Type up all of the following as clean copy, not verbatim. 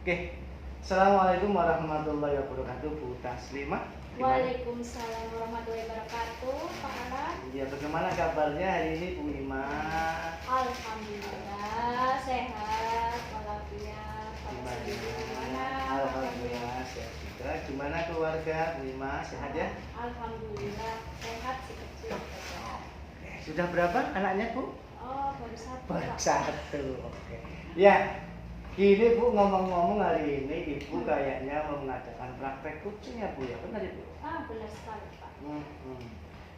Oke. Assalamualaikum warahmatullahi wabarakatuh, Bu Taslimah. Waalaikumsalam warahmatullahi wabarakatuh, Pak Alan. Iya, bagaimana kabarnya hari ini, Bu Ima? Alhamdulillah sehat walafiat. Gimana? Alhamdulillah sehat juga. Gimana keluarga, Bu Ima? Sehat ya? Alhamdulillah sehat sih kecil. Sudah berapa anaknya, Bu? Oh, baru satu. Baru Pak. satu. Oke. Ya. Gini Bu, ngomong-ngomong hari ini Ibu kayaknya mau mengadakan praktek coaching ya Bu ya, benar Ibu? Benar sekali Pak.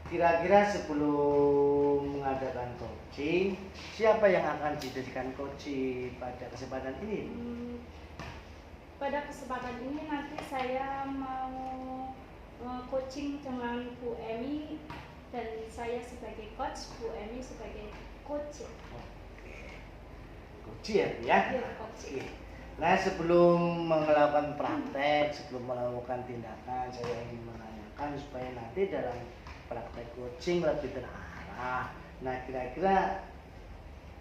Kira-kira sebelum mengadakan coaching, siapa yang akan dijadikan coaching pada kesempatan ini? Pada kesempatan ini nanti saya mau coaching dengan Bu Emi dan saya sebagai coach, Bu Emi sebagai coach. Coach ya Bu ya? Iya, coach. Nah sebelum melakukan praktek, sebelum melakukan tindakan, saya ingin menanyakan supaya nanti dalam praktek coaching lebih terarah. Nah kira-kira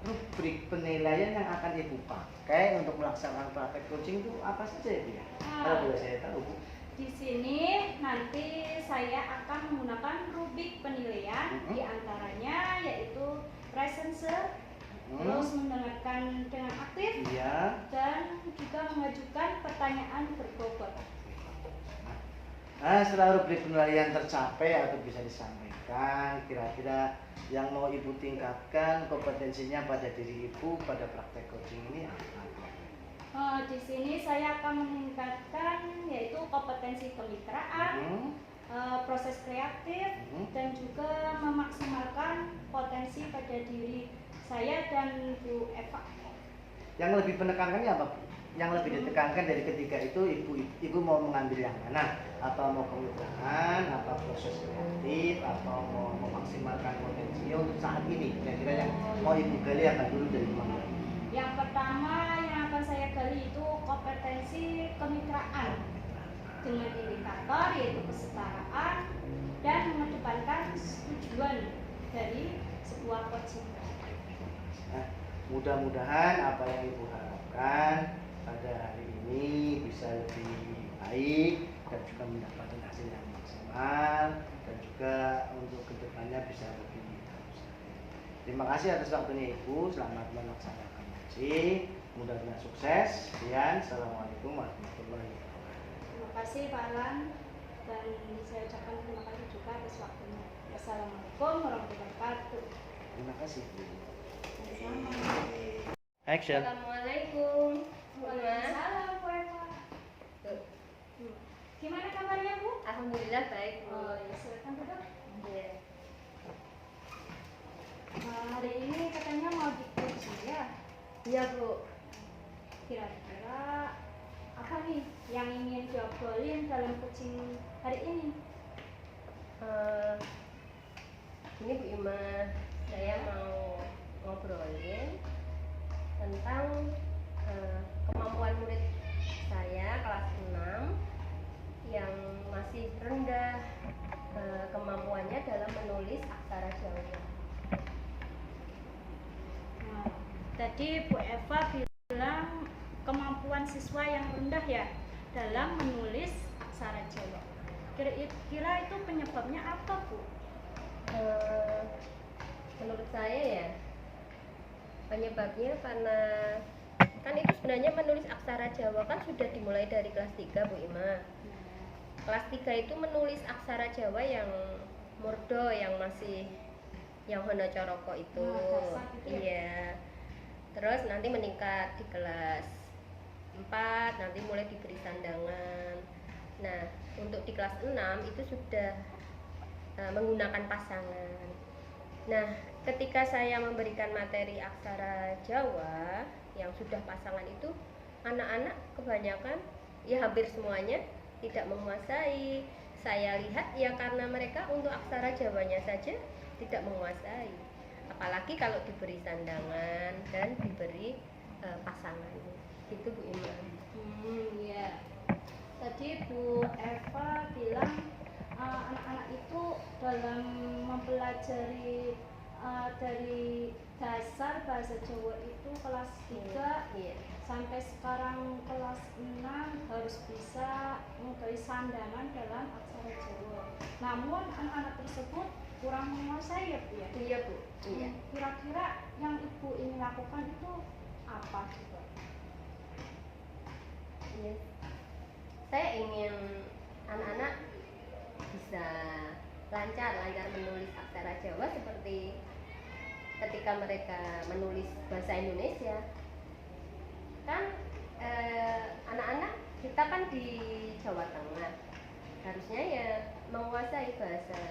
rubrik penilaian yang akan Ibu pakai untuk melaksanakan praktek coaching itu apa saja Ibu ya? Kalau boleh saya tahu Bu. Di sini nanti saya akan menggunakan rubrik penilaian, diantaranya yaitu presence, terus mendengarkan dengan aktif, dan juga mengajukan pertanyaan berbobot. Nah, setelah rubrik penilaian tercapai atau bisa disampaikan, kira-kira yang mau Ibu tingkatkan kompetensinya pada diri Ibu pada praktek coaching ini apa? Di sini saya akan meningkatkan yaitu kompetensi kemitraan, proses kreatif, dan juga memaksimalkan potensi pada diri saya dan Bu Eva. Yang lebih menekankannya apa Bu? Yang lebih ditekankan dari ketiga itu Ibu mau mengambil yang mana? Atau mau kemitraan, atau proses kreatif, atau mau memaksimalkan potensinya untuk saat ini? Kira-kira yang mau Ibu gali akan dulu dari mana? Yang pertama yang akan saya gali itu kompetensi kemitraan dengan indikator yaitu kesetaraan dan mengedepankan tujuan dari sebuah coaching. Nah, mudah-mudahan apa yang Ibu harapkan pada hari ini bisa lebih baik dan juga mendapatkan hasil yang maksimal dan juga untuk kedepannya bisa lebih bagus. Terima kasih atas waktunya Ibu. Selamat melaksanakan coaching. Mudah-mudahan sukses. Sekian. Assalamualaikum warahmatullahi wabarakatuh. Terima kasih Pak Alan dan saya ucapkan terima kasih juga atas waktunya. Assalamualaikum warahmatullahi wabarakatuh. Terima kasih Bu. Sama. Action. Assalamualaikum. Waalaikumsalam Bu Eva. Gimana kabarnya Bu? Alhamdulillah baik Bu. Oh ya, silakan duduk. Iya. Hari ini katanya mau di-coaching ya? Iya Bu. Kira-kira apa nih yang ingin diobrolin dalam coaching hari ini? Ini Bu Ima, saya mau ngobrolin tentang kemampuan murid saya kelas 6 yang masih rendah kemampuannya dalam menulis aksara Jawa. Nah, tadi Bu Eva bilang kemampuan siswa yang rendah ya dalam menulis aksara Jawa. Kira-kira itu penyebabnya apa Bu? Menurut saya ya penyebabnya karena kan itu sebenarnya menulis aksara Jawa kan sudah dimulai dari kelas 3 Bu Ima. Kelas 3 itu menulis aksara Jawa yang murdo, yang masih yang Hono Coroko itu. Iya. Terus nanti meningkat di kelas 4 nanti mulai diberi sandangan. Nah, untuk di kelas 6 itu sudah menggunakan pasangan. Nah, ketika saya memberikan materi aksara Jawa yang sudah pasangan itu, anak-anak kebanyakan ya hampir semuanya tidak menguasai. Saya lihat ya karena mereka untuk aksara Jawanya saja tidak menguasai. Apalagi kalau diberi sandangan dan diberi pasangan. Gitu Bu Ima. Ya. Tadi Bu Eva bilang anak-anak itu dalam mempelajari dari dasar bahasa Jawa itu kelas 3 Iya. sampai sekarang kelas 6 harus bisa mengetahui sandangan dalam aksara Jawa. Namun anak-anak tersebut kurang menguasai ya Bu ya? Iya Bu. Iya. Kira-kira yang Ibu ingin lakukan itu apa juga? Iya. Saya ingin anak-anak bisa lancar menulis aksara Jawa seperti ketika mereka menulis bahasa Indonesia. Kan anak-anak kita kan di Jawa Tengah, harusnya ya menguasai bahasa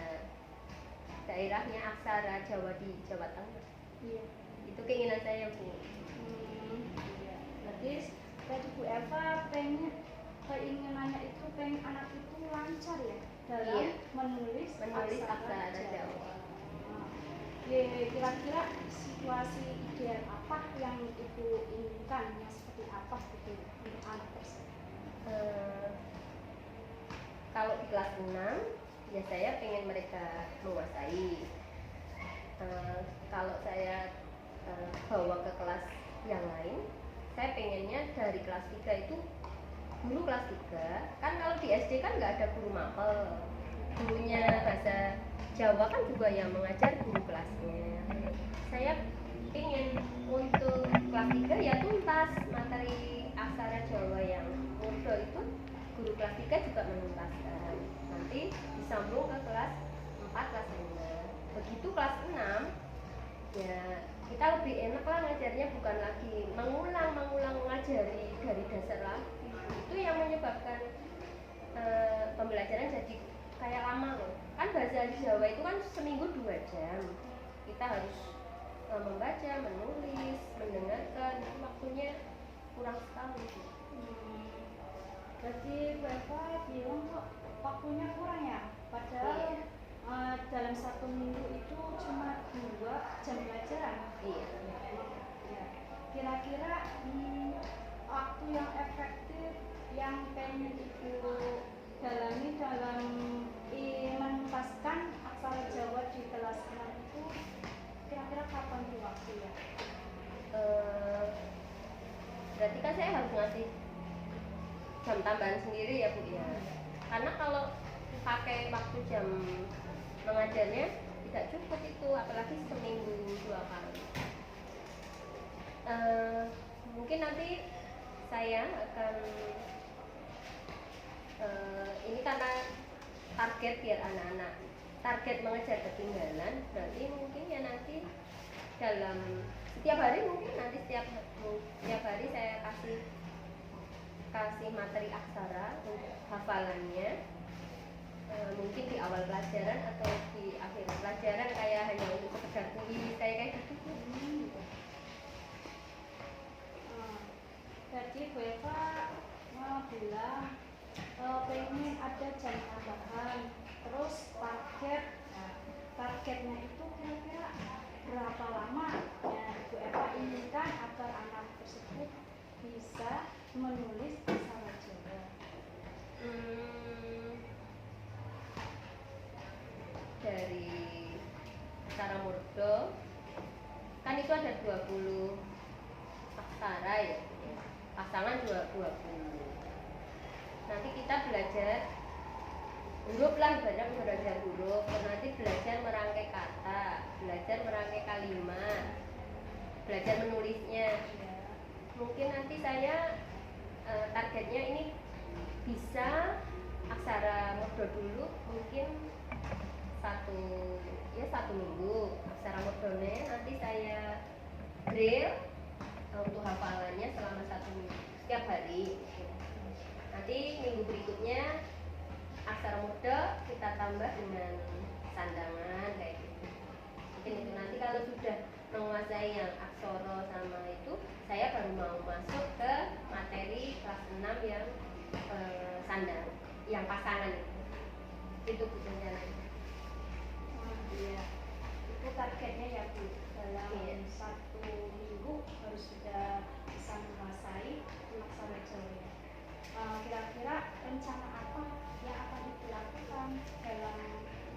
daerahnya aksara Jawa di Jawa Tengah. Iya. Itu keinginan saya Bu. Iya. Berarti tadi Bu Eva keinginannya itu pengen anak itu lancar ya dalam Iya. menulis Aksara Jawa. Kira-kira situasi ideal apa yang Ibu inginkan, yang seperti apa gitu untuk anak tersebut? Kalau di kelas 6 ya saya pengen mereka menguasai. Kalau saya bawa ke kelas yang lain, saya pengennya dari kelas 3 itu guru kelas 3 kan, kalau di SD kan nggak ada guru mapel, gurunya bahasa Jawa kan juga yang mengajar guru kelasnya. Saya ingin untuk kelas 3 ya tuntas materi aksara Jawa yang murdo itu, guru kelas 3 juga menuntaskan, nanti disambung ke kelas 4, kelas 5. Begitu kelas 6 ya kita lebih enak lah ngajarnya, bukan lagi mengulang ngajari dari dasar lagi. Itu yang menyebabkan pembelajaran jadi kayak lama loh. Kan bahasa Jawa itu kan seminggu 2 jam. Kita harus membaca, menulis, mendengarkan, itu waktunya kurang sekali. Berarti Bapak bilang kok waktunya kurang ya? Padahal dalam 1 minggu itu cuma 2 jam pelajaran. Iya. Ya. Kira-kira waktu yang efektif yang pengen Ibu dalami dalam menuntaskan aksara Jawa di kelas 6 itu kira-kira kapan tuh waktu ya? Berarti kan saya harus ngasih jam tambahan sendiri ya Bu ya. Karena kalau pakai waktu jam mengajarnya tidak cukup itu, apalagi seminggu 2 kali. Mungkin nanti saya akan ini karena target biar anak-anak target mengejar ketinggalan, berarti mungkin ya nanti dalam setiap hari, mungkin nanti setiap hari saya kasih materi aksara untuk hafalannya, mungkin di awal pelajaran atau di akhir pelajaran, kayak hanya untuk sekedar kuis kayak gitu. Tadi Bu Eva bilang pengen ada jam tambahan, terus targetnya itu kira-kira berapa lama yang Bu Eva inginkan agar anak tersebut bisa menulis aksara Jawa? Dari aksara murdo kan itu ada 20 aksara ya, pasangan 20. Nanti kita belajar huruf lah, belajar huruf, nanti belajar merangkai kata, belajar merangkai kalimat, belajar menulisnya. Mungkin nanti saya targetnya ini bisa aksara murdo dulu, mungkin 1 minggu aksara murdone, nanti saya drill untuk hafalannya selama 1 minggu setiap hari. Nanti minggu berikutnya aksara murdo kita tambah dengan sandangan kayak gitu. Mungkin itu nanti kalau sudah menguasai yang aksara sama itu, saya baru mau masuk ke materi kelas 6 yang sandang, yang pasangan itu Bu rencananya. Iya, itu targetnya ya Bu, dalam 1 minggu harus sudah bisa menguasai aksara Jawa. Kira-kira rencana apa yang akan Ibu lakukan dalam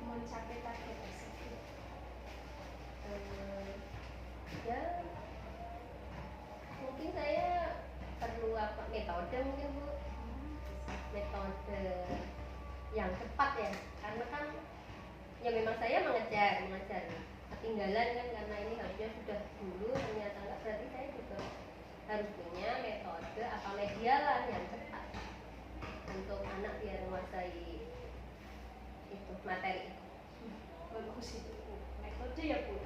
mencapai target tersebut? Ya, mungkin saya perlu apa metode mungkin Bu, metode yang cepat ya, karena kan ya memang saya mengejar ketinggalan kan, karena ini harusnya sudah dulu, ternyata enggak, berarti saya juga harus punya metode apa media lah yang cepat untuk anak biar menguasai itu materi. Bagus itu Bu. Metode ya Bu.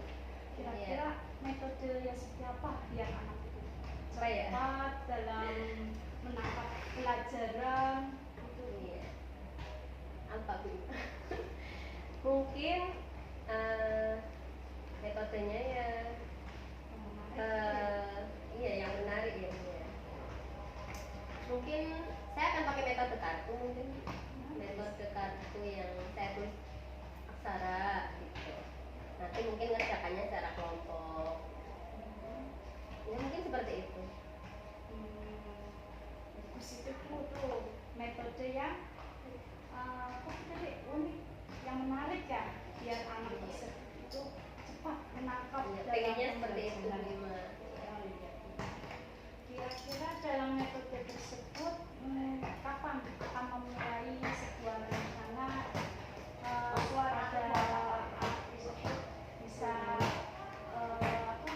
Kira-kira metode yang seperti apa biar anak itu Apa ya? cepat dalam menangkap pelajaran itu? Iya. Apa Bu? Mungkin metodenya ya iya yang menarik ya Bu ya. Mungkin saya akan pakai metode kartu, mungkin metode kartu yang saya tulis aksara gitu. Nanti mungkin ngerjakannya secara kelompok. Ya mungkin seperti itu. Bagus itu Bu tuh metode yang apa tadi unik, yang menarik ya, biar anak tersebut itu cepat menangkap. Ya, dalam pengennya seperti itu pembelajaran. Bima. Oh, iya. Kira-kira dalam metode tersebut kapan akan memulai sebuah rencana ada anak tersebut bisa apa,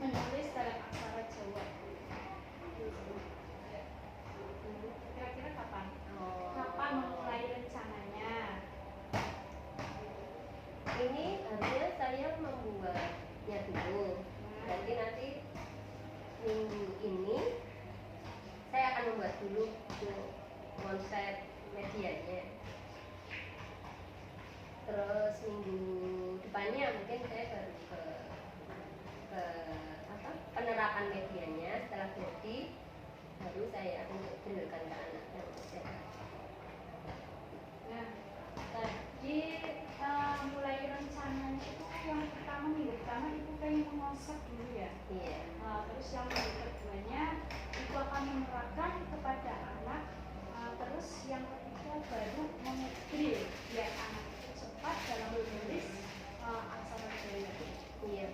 menulis dalam aksara Jawa? Kira-kira kapan? Kapan memulai rencananya? Ini harusnya saya membuatnya dulu. Nanti minggu ini saya akan membuat dulu konsep medianya. Terus minggu depannya mungkin saya baru ke apa penerapan medianya. Setelah jadi baru saya akan tunjukkan ke anak yang usia. Nah, tadi mulai rencananya itu yang pertama, minggu pertama itu pengen mengonsep dulu ya. Iya. Terus yang minggu keduanya itu akan menerapkan kepada anak. Terus yang ketiga baru mengedril biar anak itu cepat dalam menulis aksara Jawa. Iya.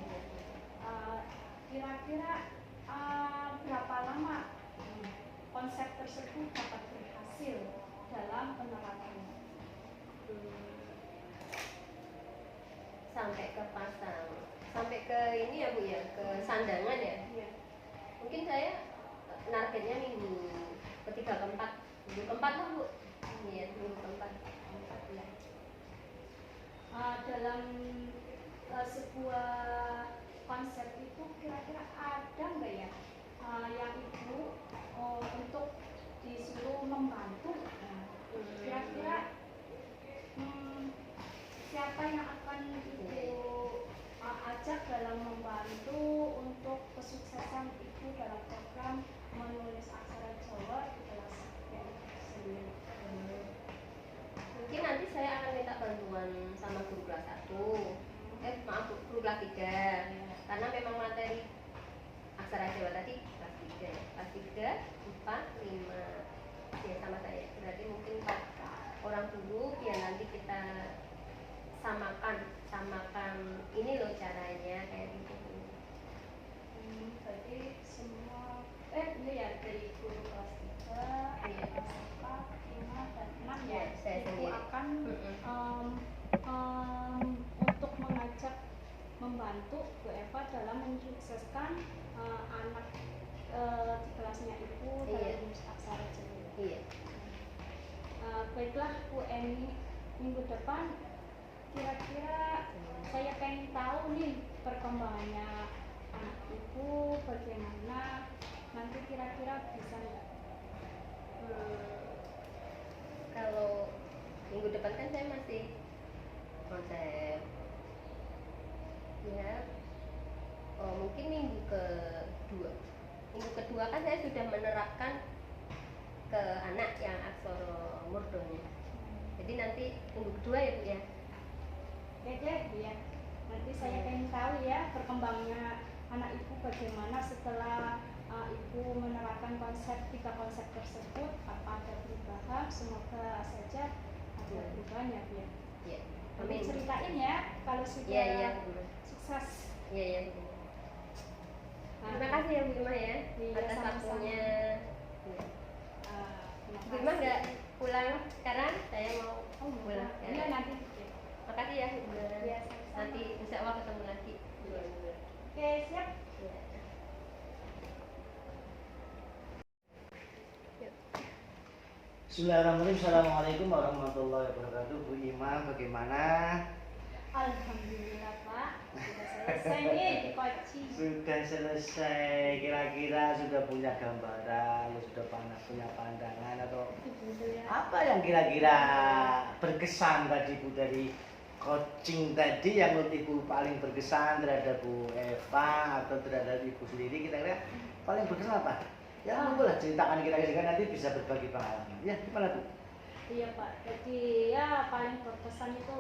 Kira-kira berapa lama konsep tersebut dapat berhasil dalam penerapannya? Sampai ke ini ya Bu ya, ke sandangan ya. Iya. Mungkin saya targetnya minggu ketiga keempat lah Bu. Iya, minggu keempat ya. Dalam sebuah konsep itu kira-kira ada nggak ya yang ibu untuk disuruh membantu? Kira-kira siapa yang akan ibu ajak dalam membantu untuk kesuksesan ibu dalam program menulis aksara Jawa di kelas sendiri? Mungkin nanti saya akan minta bantuan sama guru kelas 1. Guru kelas 3. Karena memang materi aksara Jawa tadi kelas 3. Kelas 3, 4, 5 ya sama saya. Berarti mungkin 4 orang dulu biar nanti kita samakan ini loh caranya kayak gitu. Berarti semua ini ya dari guru kelas 3, Iya. kelas 4, 5 dan 6 ya. Saya Ibu sendiri. akan untuk mengajak membantu Bu Eva dalam mensukseskan anak di kelasnya Ibu dalam Iya. menulis aksara Jawa. Iya. Baiklah Bu Eni, minggu depan kira-kira saya pengen tahu nih perkembangannya anak Ibu bagaimana, nanti kira-kira bisa nggak? Kalau minggu depan kan saya masih konsep ya, mungkin minggu kedua kan saya sudah menerapkan ke anak yang aksara murdonya. Jadi nanti minggu kedua ya Bu ya. Oke deh Bu ya, nanti saya pengen tahu ya perkembangannya anak Ibu bagaimana setelah Ibu menerapkan tiga konsep tersebut, apa ada perubahan? Semoga saja ada perubahan ya Bu ya. Iya. Nanti Amin. ceritain ya kalau sudah Iya, iya. sukses. Iya, iya. Terima kasih ya Bu Ima ya Iya, atas sama-sama. waktunya. Terima Bu Ima kasih. nggak pulang sekarang? Saya mau pulang. Iya nanti. Makasih ya Bu Ima. Iya, sama-sama. Nanti insya Allah ketemu lagi. Oke, siap. Ya. Bismillahirrahmanirrahim. Assalamualaikum warahmatullahi wabarakatuh. Bu Ima, bagaimana? Alhamdulillah Pak, sudah selesai nih di Koci. Sudah selesai. Kira-kira sudah punya gambaran, sudah punya pandangan atau apa yang kira-kira berkesan tadi Bu dari coaching tadi yang menurut Ibu paling berkesan terhadap Bu Eva atau terhadap Ibu sendiri, kira-kira paling berkesan apa? Ya boleh ceritakan kira-kira nanti bisa berbagi pengalaman. Ya gimana Bu? Iya Pak, jadi ya paling berkesan itu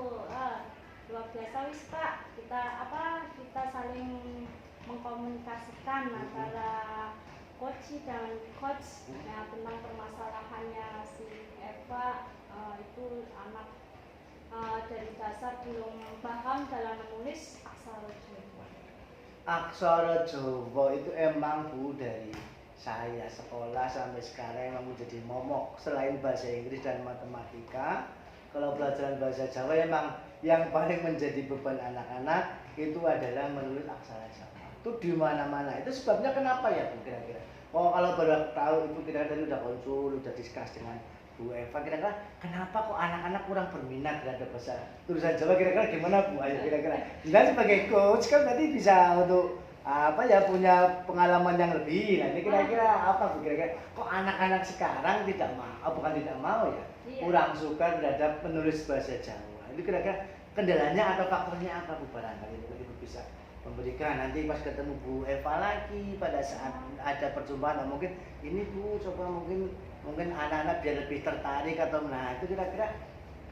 luar biasa wis Pak. Kita saling mengkomunikasikan antara coach dan coach tentang permasalahannya si Eva itu anak dari dasar belum paham dalam menulis aksara Jawa. Aksara Jawa itu emang Bu dari saya sekolah sampai sekarang emang menjadi momok selain bahasa Inggris dan matematika. Kalau pelajaran bahasa Jawa emang yang paling menjadi beban anak-anak itu adalah menulis aksara Jawa. Itu di mana-mana. Itu sebabnya kenapa ya Bu kira-kira? Oh kalau baru tahu itu kira-kira tadi udah konsul, udah diskus dengan Bu Eva, kira-kira kenapa kok anak-anak kurang berminat terhadap bahasa tulisan Jawa, kira-kira gimana Bu? Ayo kira-kira. Dan sebagai coach kan berarti bisa untuk punya pengalaman yang lebih. Nah ini kira-kira apa Bu kira-kira? Kok anak-anak sekarang tidak mau, bukan tidak mau ya, kurang suka terhadap menulis bahasa Jawa. Itu kira-kira kendalanya atau faktornya apa Bu barangkali Ibu bisa memberikan nanti pas ketemu Bu Eva lagi pada saat ada perjumpaan. Nah, mungkin ini Bu coba mungkin anak-anak biar lebih tertarik atau nah itu kira-kira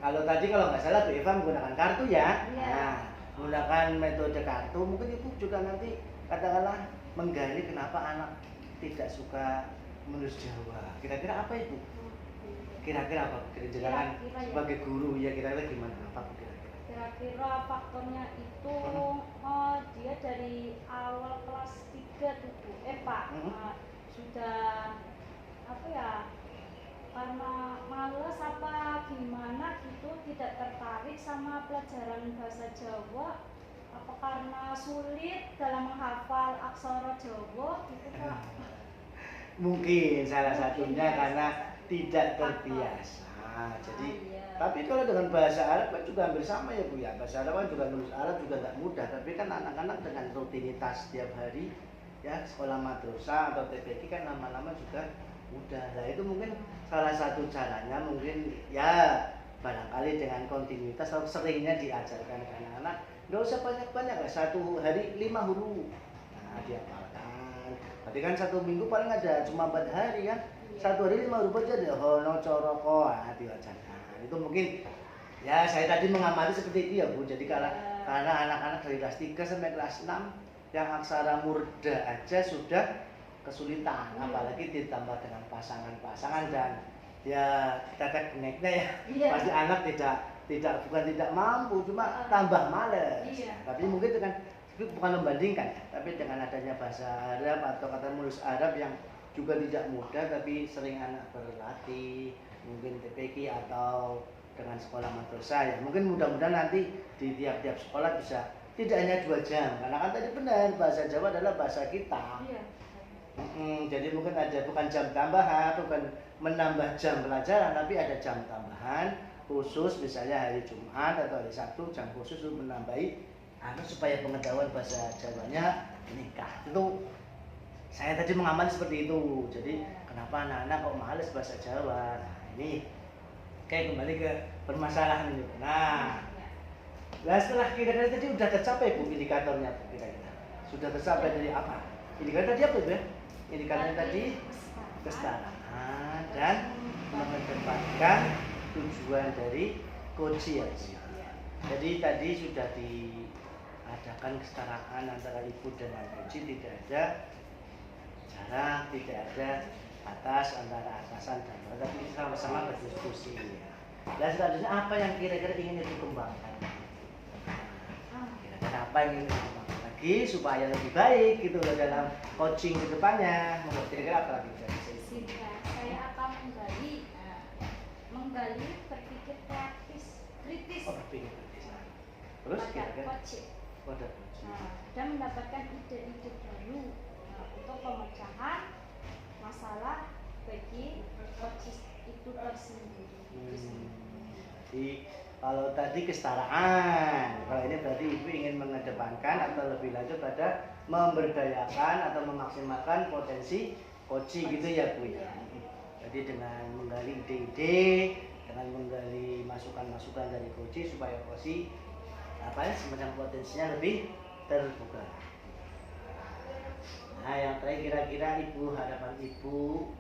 kalau nggak salah Bu Eva menggunakan kartu ya. Nah, menggunakan metode kartu mungkin Ibu juga nanti katakanlah menggali kenapa anak tidak suka menulis Jawa. Kira-kira apa Ibu? Kira-kira apa? Kira-kira sebagai guru ya kira-kira gimana? Apa kira-kira? Kira-kira faktornya itu dia dari awal kelas 3 tuh Bu Pak sudah karena males apa gimana gitu tidak tertarik sama pelajaran bahasa Jawa. Apa karena sulit dalam menghafal aksara Jawa gitu Pak? Mungkin salah satunya karena tidak terbiasa. Jadi tapi kalau dengan bahasa Arab kan juga hampir sama ya Bu ya. Bahasa Arab kan juga nulis Arab juga nggak mudah. Tapi kan anak-anak dengan rutinitas setiap hari ya sekolah madrasah atau TPQ kan lama-lama juga mudah. Nah itu mungkin salah satu caranya mungkin ya barangkali dengan kontinuitas atau seringnya diajarkan ke anak-anak. Nggak usah banyak-banyak lah, satu hari 5 huruf. Nah dihafalkan. Berarti kan satu minggu paling ada cuma 4 hari kan. Satu hari 5 huruf aja deh. Hono coroko diajarkan. Itu mungkin ya saya tadi mengamati seperti itu ya Bu. Jadi karena anak-anak dari kelas 3 sampai kelas 6 yang aksara murda aja sudah kesulitan, apalagi ditambah dengan pasangan-pasangan dan ya tetek bengeknya ya. Pasti anak bukan tidak mampu, cuma tambah males. Tapi mungkin itu kan bukan membandingkan ya, tapi dengan adanya bahasa Arab atau kata menulis Arab yang juga tidak mudah tapi sering anak berlatih, mungkin TPQ atau dengan sekolah madrasah ya. Mungkin mudah-mudahan nanti di tiap-tiap sekolah bisa tidak hanya 2 jam, karena kan tadi benar bahasa Jawa adalah bahasa kita. Jadi mungkin ada bukan jam tambahan, bukan menambah jam pelajaran, tapi ada jam tambahan khusus misalnya hari Jumat atau hari Sabtu jam khusus untuk menambahi supaya pengetahuan bahasa Jawanya meningkat. Itu saya tadi mengamati seperti itu. Jadi kenapa anak-anak kok males bahasa Jawa? Nah ini kayak kembali ke permasalahan ini. Nah setelah kira-kira tadi udah tercapai Bu indikatornya Bu kira-kira sudah tercapai dari apa? Indikator tadi apa Bu ya? Indikator tadi kesetaraan dan mengedepankan tujuan dari coaching. Jadi tadi sudah diadakan kesetaraan antara ibu dengan coaching, tidak ada jarak, tidak ada batas antara atasan dan bawah, tapi sama-sama berdiskusi. Dan selanjutnya apa yang kira-kira ingin dikembangkan? Kira-kira apa yang ingin dikembangkan lagi lagi supaya lebih baik gitu loh dalam coaching ke depannya. Kira-kira apa lagi? Sehingga saya akan menggali berpikir kritis Oh, berpikir kritis. Terus pada kira-kira coaching. pada coaching. Dan mendapatkan ide-ide baru untuk pemecahan masalah bagi coaching itu tersendiri. Jadi kalau tadi kesetaraan, kalau ini berarti ibu ingin mengedepankan atau lebih lanjut pada memberdayakan atau memaksimalkan potensi coaching gitu ya Bu ya. Jadi dengan menggali ide-ide, dengan menggali masukan-masukan dari coaching supaya coaching semacam potensinya lebih terbuka. Nah yang terakhir kira-kira ibu, harapan ibu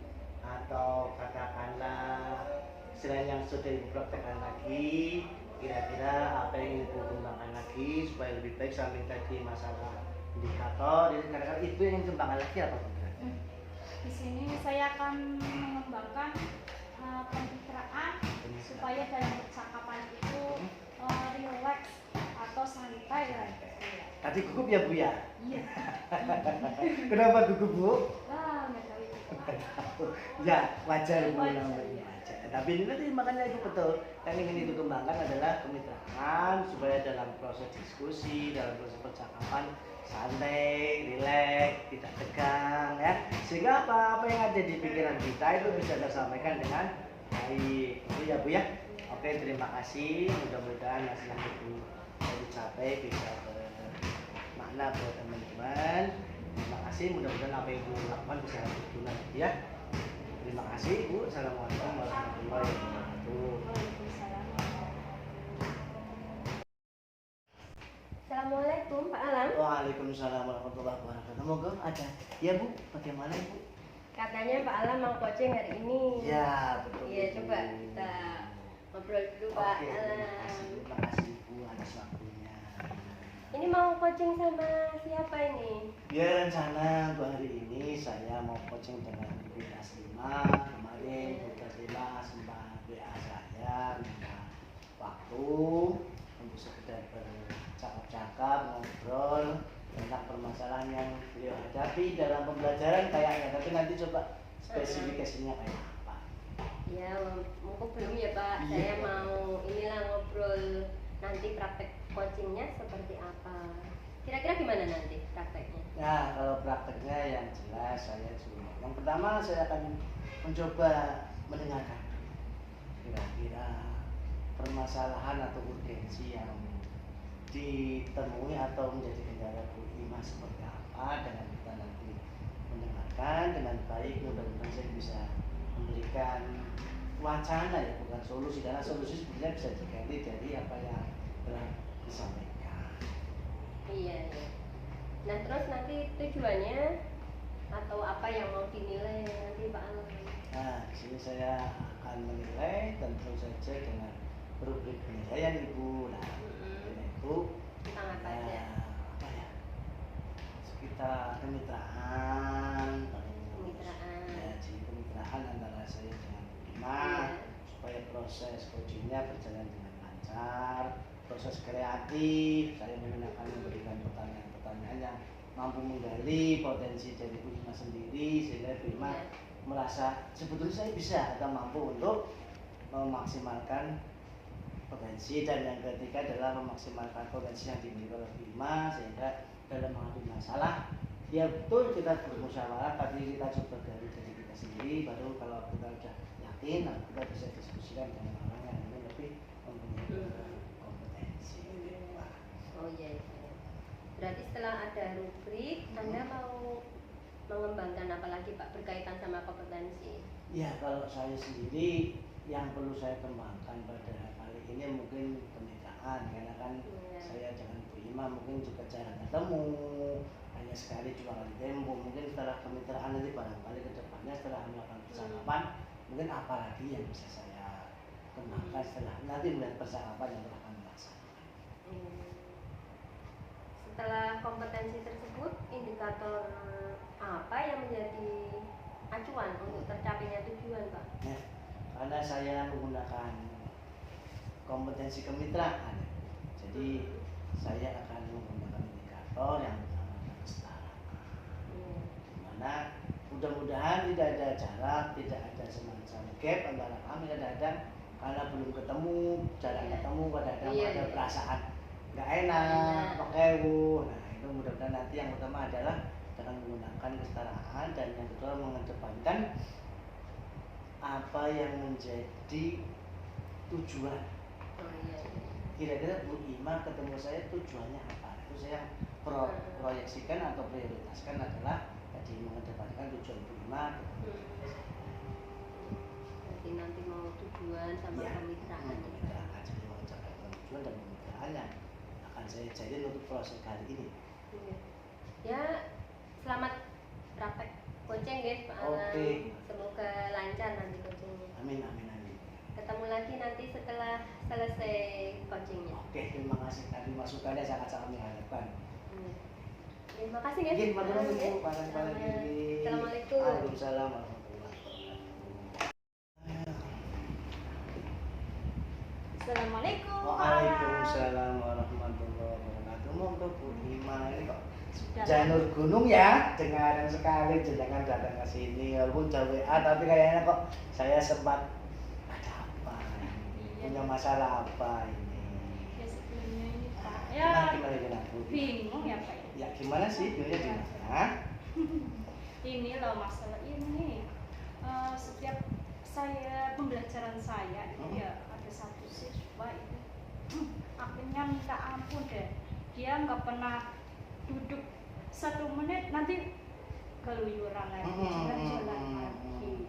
atau katakanlah selain yang sudah ibu praktekkan lagi, kira-kira apa yang ibu kembangkan lagi supaya lebih baik samping tadi masalah indikator, jadi kadang-kadang ibu yang kembangkan lagi apa Bu? Di sini saya akan mengembangkan pencitraan supaya dalam percakapan itu relax atau santai lah. Tadi gugup ya Bu ya? Iya. Kenapa gugup Bu? Nggak tahu itu. Ya wajar Bu Wajar, namanya ya. wajar. Tapi ini nanti makanya itu betul. Yang ingin ibu kembangkan adalah kemitraan supaya dalam proses diskusi, dalam proses percakapan santai, rileks, tidak tegang ya. Sehingga apa yang ada di pikiran kita itu bisa tersampaikan dengan baik. Itu ya Bu ya. Oke, terima kasih. Mudah-mudahan hasil yang ibu dicapai bisa bermakna buat teman-teman. Terima kasih. Mudah-mudahan apa yang ibu lakukan bisa berguna ya. Terima kasih Bu. Assalamualaikum warahmatullahi wabarakatuh. Assalamualaikum Pak Alam. Waalaikumsalam warahmatullahi wabarakatuh. Moga ada. Ya Bu, bagaimana Ibu? Katanya Pak Alam mau coaching hari ini. Ya, betul. Iya, coba kita ngobrol dulu Pak Oke, Alam. terima kasih Bu atas waktunya. Ini mau coaching sama siapa ini? Ya rencana untuk hari ini saya mau coaching dengan Bu Taslima. Kemarin Bu Taslima sempat WA saya minta waktu untuk sekedar bercakap-cakap, ngobrol tentang permasalahan yang beliau hadapi dalam pembelajaran kayaknya. Tapi nanti coba spesifikasinya kayak apa. Ya, mumpung belum ya Pak. Iya. Saya mau inilah ngobrol nanti praktek coachingnya seperti apa. Kira-kira gimana nanti prakteknya? Nah, kalau prakteknya yang jelas saya cuma yang pertama saya akan mencoba mendengarkan kira-kira permasalahan atau urgensi yang ditemui atau menjadi kendala Bu Ima seperti apa, dengan kita nanti mendengarkan dengan baik. Mudah-mudahan saya bisa memberikan wacana ya, bukan solusi, karena solusi sebenarnya bisa diganti dari apa yang telah disampaikan. Iya, iya. Nah, terus nanti tujuannya atau apa yang mau dinilai nanti Pak Alam? Nah, di sini saya akan menilai tentu saja dengan rubrik penilaian Ibu. Nah, Ibu Tentang apa aja? apa ya? Sekitar kemitraan, Kemitraan. ya, jadi kemitraan antara saya dengan Bu Ima, Iya. supaya proses coachingnya berjalan dengan lancar. Proses kreatif, saya menggunakan memberikan pertanyaan-pertanyaan yang mampu menggali potensi dari Bu Ima sendiri, sehingga Bu Ima Iya. merasa sebetulnya saya bisa atau mampu untuk memaksimalkan potensi. Dan yang ketiga adalah memaksimalkan potensi yang dimiliki oleh Bu Ima, sehingga dalam menghadapi masalah ya betul kita bermusyawarah, tapi kita coba dari diri kita sendiri, baru kalau kita sudah yakin kita bisa diskusikan dengan orang yang mungkin lebih mempunyai kompetensi. Oh iya, iya. Berarti setelah ada rubrik, Anda mau mengembangkan apa lagi Pak berkaitan sama kompetensi? Ya, kalau saya sendiri yang perlu saya kembangkan pada kali ini mungkin kemitraan, karena kan Iya. saya dengan Bu Ima mungkin juga jarang ketemu, hanya sekali 2 kali tempo. Mungkin setelah kemitraan nanti barangkali ke depannya setelah melakukan percakapan mungkin apa lagi yang bisa saya kembangkan setelah nanti melihat percakapan yang telah kami laksanakan. Setelah kompetensi tersebut, indikator apa yang menjadi acuan untuk tercapainya tujuan Pak? Ya, karena saya menggunakan kompetensi kemitraan, jadi saya akan menggunakan indikator yang pertama Nah, mudah-mudahan tidak ada jarak, tidak ada semacam gap antara kami kadang-kadang karena belum ketemu, jarang ketemu, kadang-kadang ada perasaan nggak enak, pakewu. Nah, itu mudah-mudahan nanti yang utama adalah dengan menggunakan kesetaraan, dan yang kedua mengedepankan apa yang menjadi tujuan. Kira-kira Bu Ima ketemu saya tujuannya apa? Itu saya proyeksikan atau prioritaskan adalah tadi mengedepankan tujuan Bu Ima. Jadi nanti mau tujuan sama kemitraan. Kemitraan, jadi mau mencapai tujuan dan kemitraan yang akan saya jalin untuk proses kali ini. Ya, selamat praktek coaching guys, Pak Alam. Oke. Semoga lancar nanti coachingnya. Amin, amin, amin. Ketemu lagi nanti setelah selesai coachingnya. Oke, terima kasih tadi masukannya sangat-sangat mengharapkan. Terima kasih guys. Mungkin pada dulu, Assalamualaikum. Waalaikumsalam warahmatullahi wabarakatuh. Assalamualaikum. Waalaikumsalam warahmatullahi wabarakatuh. Monggo Bu Ima, ini kok janur gunung ya, dengaran sekali jenengan datang ke sini walaupun jauh WA, tapi kayaknya kok saya sempat ada apa ini? Punya masalah apa ini? Ya sebelumnya ini Pak. Gimana Bu? Bingung ya Pak. Ya gimana sih? Bingungnya di mana? Ini loh masalah ini. Setiap saya pembelajaran saya itu ya ada satu siswa itu akhirnya minta ampun deh. Dia nggak pernah duduk 1 menit nanti keluyuran lagi, jalan-jalan lagi.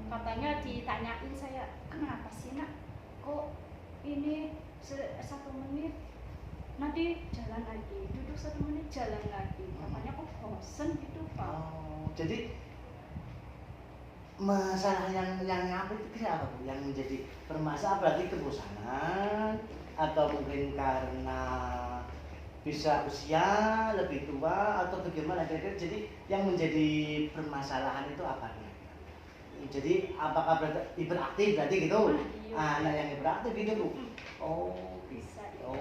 Katanya ditanyain saya, kenapa sih nak? Kok ini 1 menit nanti jalan lagi, duduk 1 menit jalan lagi. Katanya kok bosen gitu Pak. Jadi masalah yang apa itu apa Bu? Yang menjadi permasalahan berarti kebosanan atau mungkin karena bisa usia lebih tua atau bagaimana kira-kira? Jadi yang menjadi permasalahan itu apa nih? Jadi apakah berarti hiperaktif berarti gitu? Anak yang hiperaktif gitu Bu? Oh bisa ya.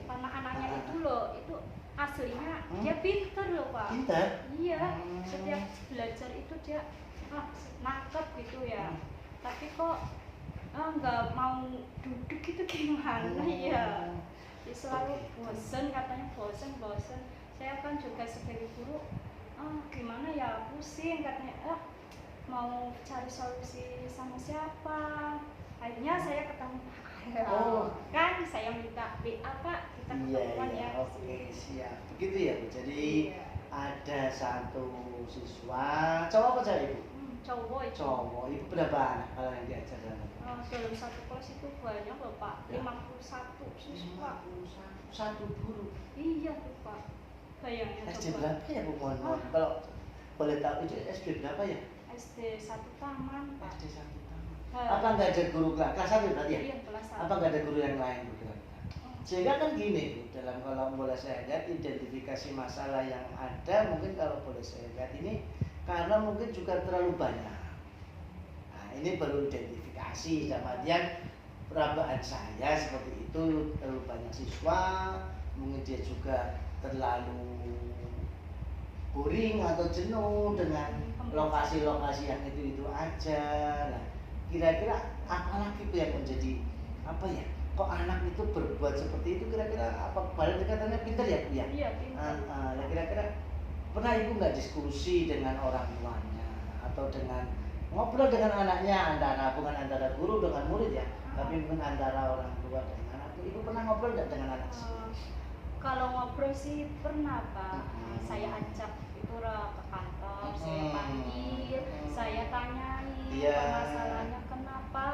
Karena anaknya itu loh, itu aslinya dia pinter loh Pak. Pinter? Iya, setiap belajar itu dia nangkep gitu ya. Tapi kok nggak mau duduk itu gimana ya? Dia selalu bosen, katanya bosen. Saya kan juga sebagai guru, gimana ya, pusing katanya, mau cari solusi sama siapa. Akhirnya saya ketemu kan saya minta WA Pak, kita ketemuan ya. Oke, siap. Begitu ya Bu. Jadi ada satu siswa, cowok apa cewek Ibu? Cowok itu. Cowok. Ibu berapa anak kalau yang diajar dalam? Dalam satu kelas itu banyak loh Pak, 51 siswa. 51 guru. Iya tuh Pak. Bayangin SD coba. berapa ya Bu? Mohon. Kalau boleh tahu itu SD berapa ya? SD 1 taman Pak. SD 1 taman. Apa nggak ada guru kelas 1 berarti ya? Iya, kelas 1. Apa nggak ada guru yang lain Bu? Sehingga kan gini Bu, dalam kalau boleh saya lihat identifikasi masalah yang ada, mungkin kalau boleh saya lihat ini karena mungkin juga terlalu banyak. Nah ini baru identifikasi, kemudian perabaan saya seperti itu, terlalu banyak siswa, mungkin dia juga terlalu boring atau jenuh dengan lokasi-lokasi yang itu aja. Nah, kira-kira apa lagi Bu yang menjadi apa ya? Kok anak itu berbuat seperti itu, kira-kira apa balik katanya pintar ya Bu ya? Iya pintar. Kira-kira pernah Ibu nggak diskusi dengan orang tuanya atau dengan ngobrol dengan anaknya, bukan antara guru dengan murid ya, tapi mungkin antara orang tua dengan anak. Ibu pernah ngobrol nggak dengan anak sih? Kalau ngobrol sih pernah Pak. Saya ajak itu ke kantor, saya panggil, saya tanyain masalahnya kenapa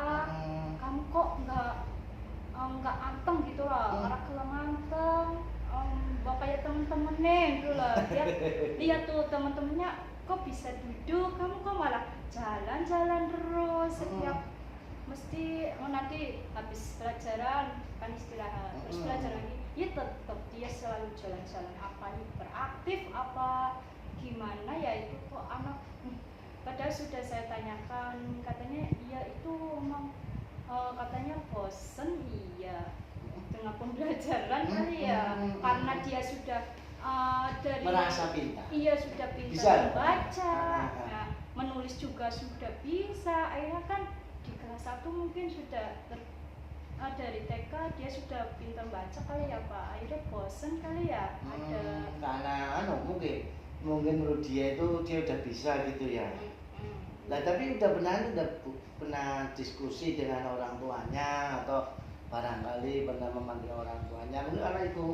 kamu kok nggak anteng gitu loh, orang kelem anteng, kayak temen-temennya gitu loh. Lihat tuh temen-temennya kok bisa duduk, kamu kok malah jalan-jalan terus setiap mesti nanti habis pelajaran kan istirahat, terus belajar lagi, ya tetap dia selalu jalan-jalan, apa hiperaktif apa gimana ya itu kok anak. Padahal sudah saya tanyakan, katanya iya itu memang katanya bosen, iya dengan pembelajaran kali ya, karena dia sudah dari merasa pintar. Iya, sudah pintar Bisa membaca, Ah. nah, menulis juga sudah bisa. Akhirnya kan di kelas 1 mungkin sudah dari TK dia sudah pintar baca kali ya Pak. Akhirnya bosen kali ya ada. Karena mungkin menurut dia itu dia udah bisa gitu ya. Nah tapi udah pernah diskusi dengan orang tuanya atau barangkali pernah memanggil orang tuanya, mungkin karena itu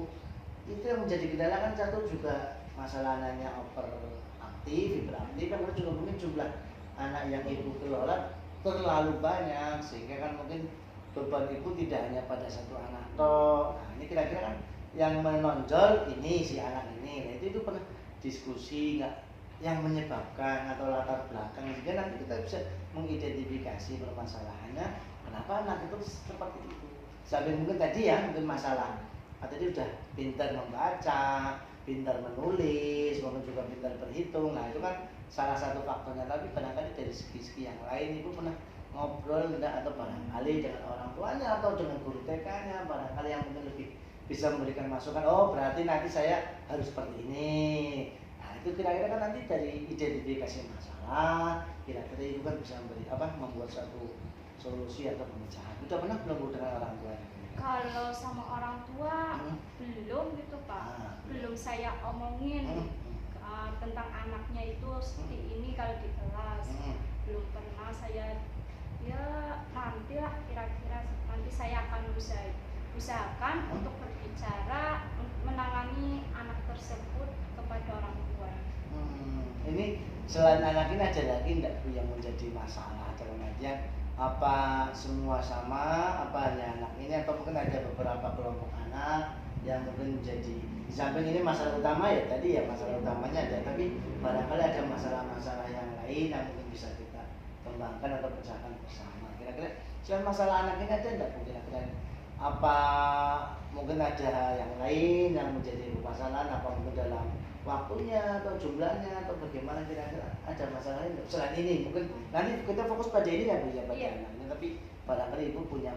yang menjadi kendala kan. Satu juga masalah anaknya overaktif, hiperaktif, kan juga mungkin jumlah anak yang ibu kelola terlalu banyak sehingga kan mungkin beban ibu tidak hanya pada satu anak toh. Nah ini kira-kira kan yang menonjol ini si anak ini. Nah itu pernah diskusi nggak yang menyebabkan atau latar belakang, sehingga nanti kita bisa mengidentifikasi permasalahannya kenapa anak itu seperti itu. Sampai mungkin tadi ya mungkin masalah tadi udah pintar membaca, pintar menulis, maupun juga pintar berhitung. Nah itu kan salah satu faktornya. Tapi barangkali dari segi-segi yang lain ibu pernah ngobrol enggak, atau barangkali dengan orang tuanya atau dengan guru TK-nya, barangkali yang mungkin lebih bisa memberikan masukan. Oh berarti nanti saya harus seperti ini. Nah itu kira-kira kan nanti dari identifikasi masalah, kira-kira itu kan bisa membuat satu solusi atau pemecahan. Udah pernah belum dengan orang tua? Kalau sama orang tua belum gitu Pak, belum saya omongin tentang anaknya itu seperti ini kalau di kelas. Belum pernah saya, ya nantilah kira-kira nanti saya akan usahakan untuk berbicara, menangani anak tersebut kepada orang tua. Ini selain anak ini ada lagi enggak Bu yang menjadi masalah dalam artian apa semua sama, apa hanya anak ini, atau mungkin ada beberapa kelompok anak yang mungkin menjadi di samping ini masalah utama ya tadi ya, masalah utamanya ada, tapi barangkali ada masalah-masalah yang lain yang mungkin bisa kita kembangkan atau pecahkan bersama. Kira-kira selain masalah anak ini ada enggak Bu kira-kira apa mungkin ada yang lain yang menjadi permasalahan, apa mungkin dalam waktunya atau jumlahnya atau bagaimana, kira-kira ada masalah lain selain ini? Mungkin nanti kita fokus pada ini ya Bu ya, pada anaknya, tapi barangkali Ibu punya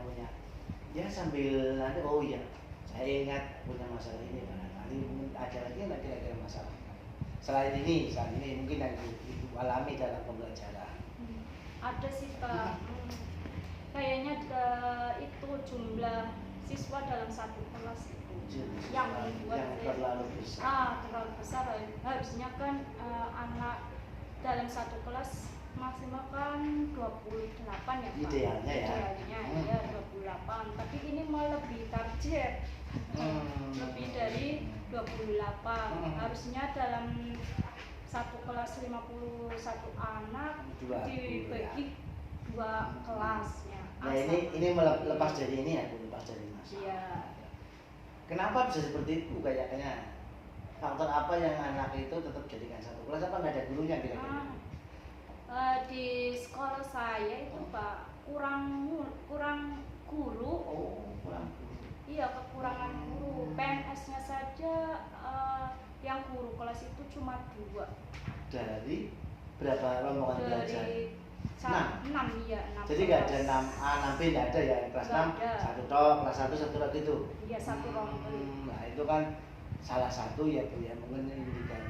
ya sambil nanti oh iya saya ingat punya masalah ini, barangkali mungkin ada lagi yang kira-kira masalah selain ini mungkin yang Ibu alami dalam pembelajaran. Ada sih Pak, kayaknya itu jumlah siswa dalam satu kelas itu yang membuat terlalu besar. Terlalu besar. Harusnya kan anak dalam satu kelas maksimal kan 28 ya Pak. Idealnya ya. Idealnya ya 28. Tapi ini mau lebih target. Lebih dari 28. Harusnya dalam satu kelas 51 anak dibagi 2 kelasnya. Nah ini lepas dari ini ya Bu, lepas dari masalah. Iya. Kenapa bisa seperti itu? Kayaknya faktor apa yang anak itu tetap jadikan satu kelas? Apa nggak ada gurunya kira-kira? Di sekolah saya itu Pak kurang guru. Oh, kurang guru. Iya, kekurangan guru. PNS-nya saja yang guru kelas itu cuma 2. Dari berapa rombongan belajar? 6 ya, 6. Jadi nggak ada 6A, 6B, nggak ada ya, kelas 6 satu tok, kelas 1 satu tok gitu. Iya, satu rombongan. Nah itu kan salah satu ya Bu ya, mungkin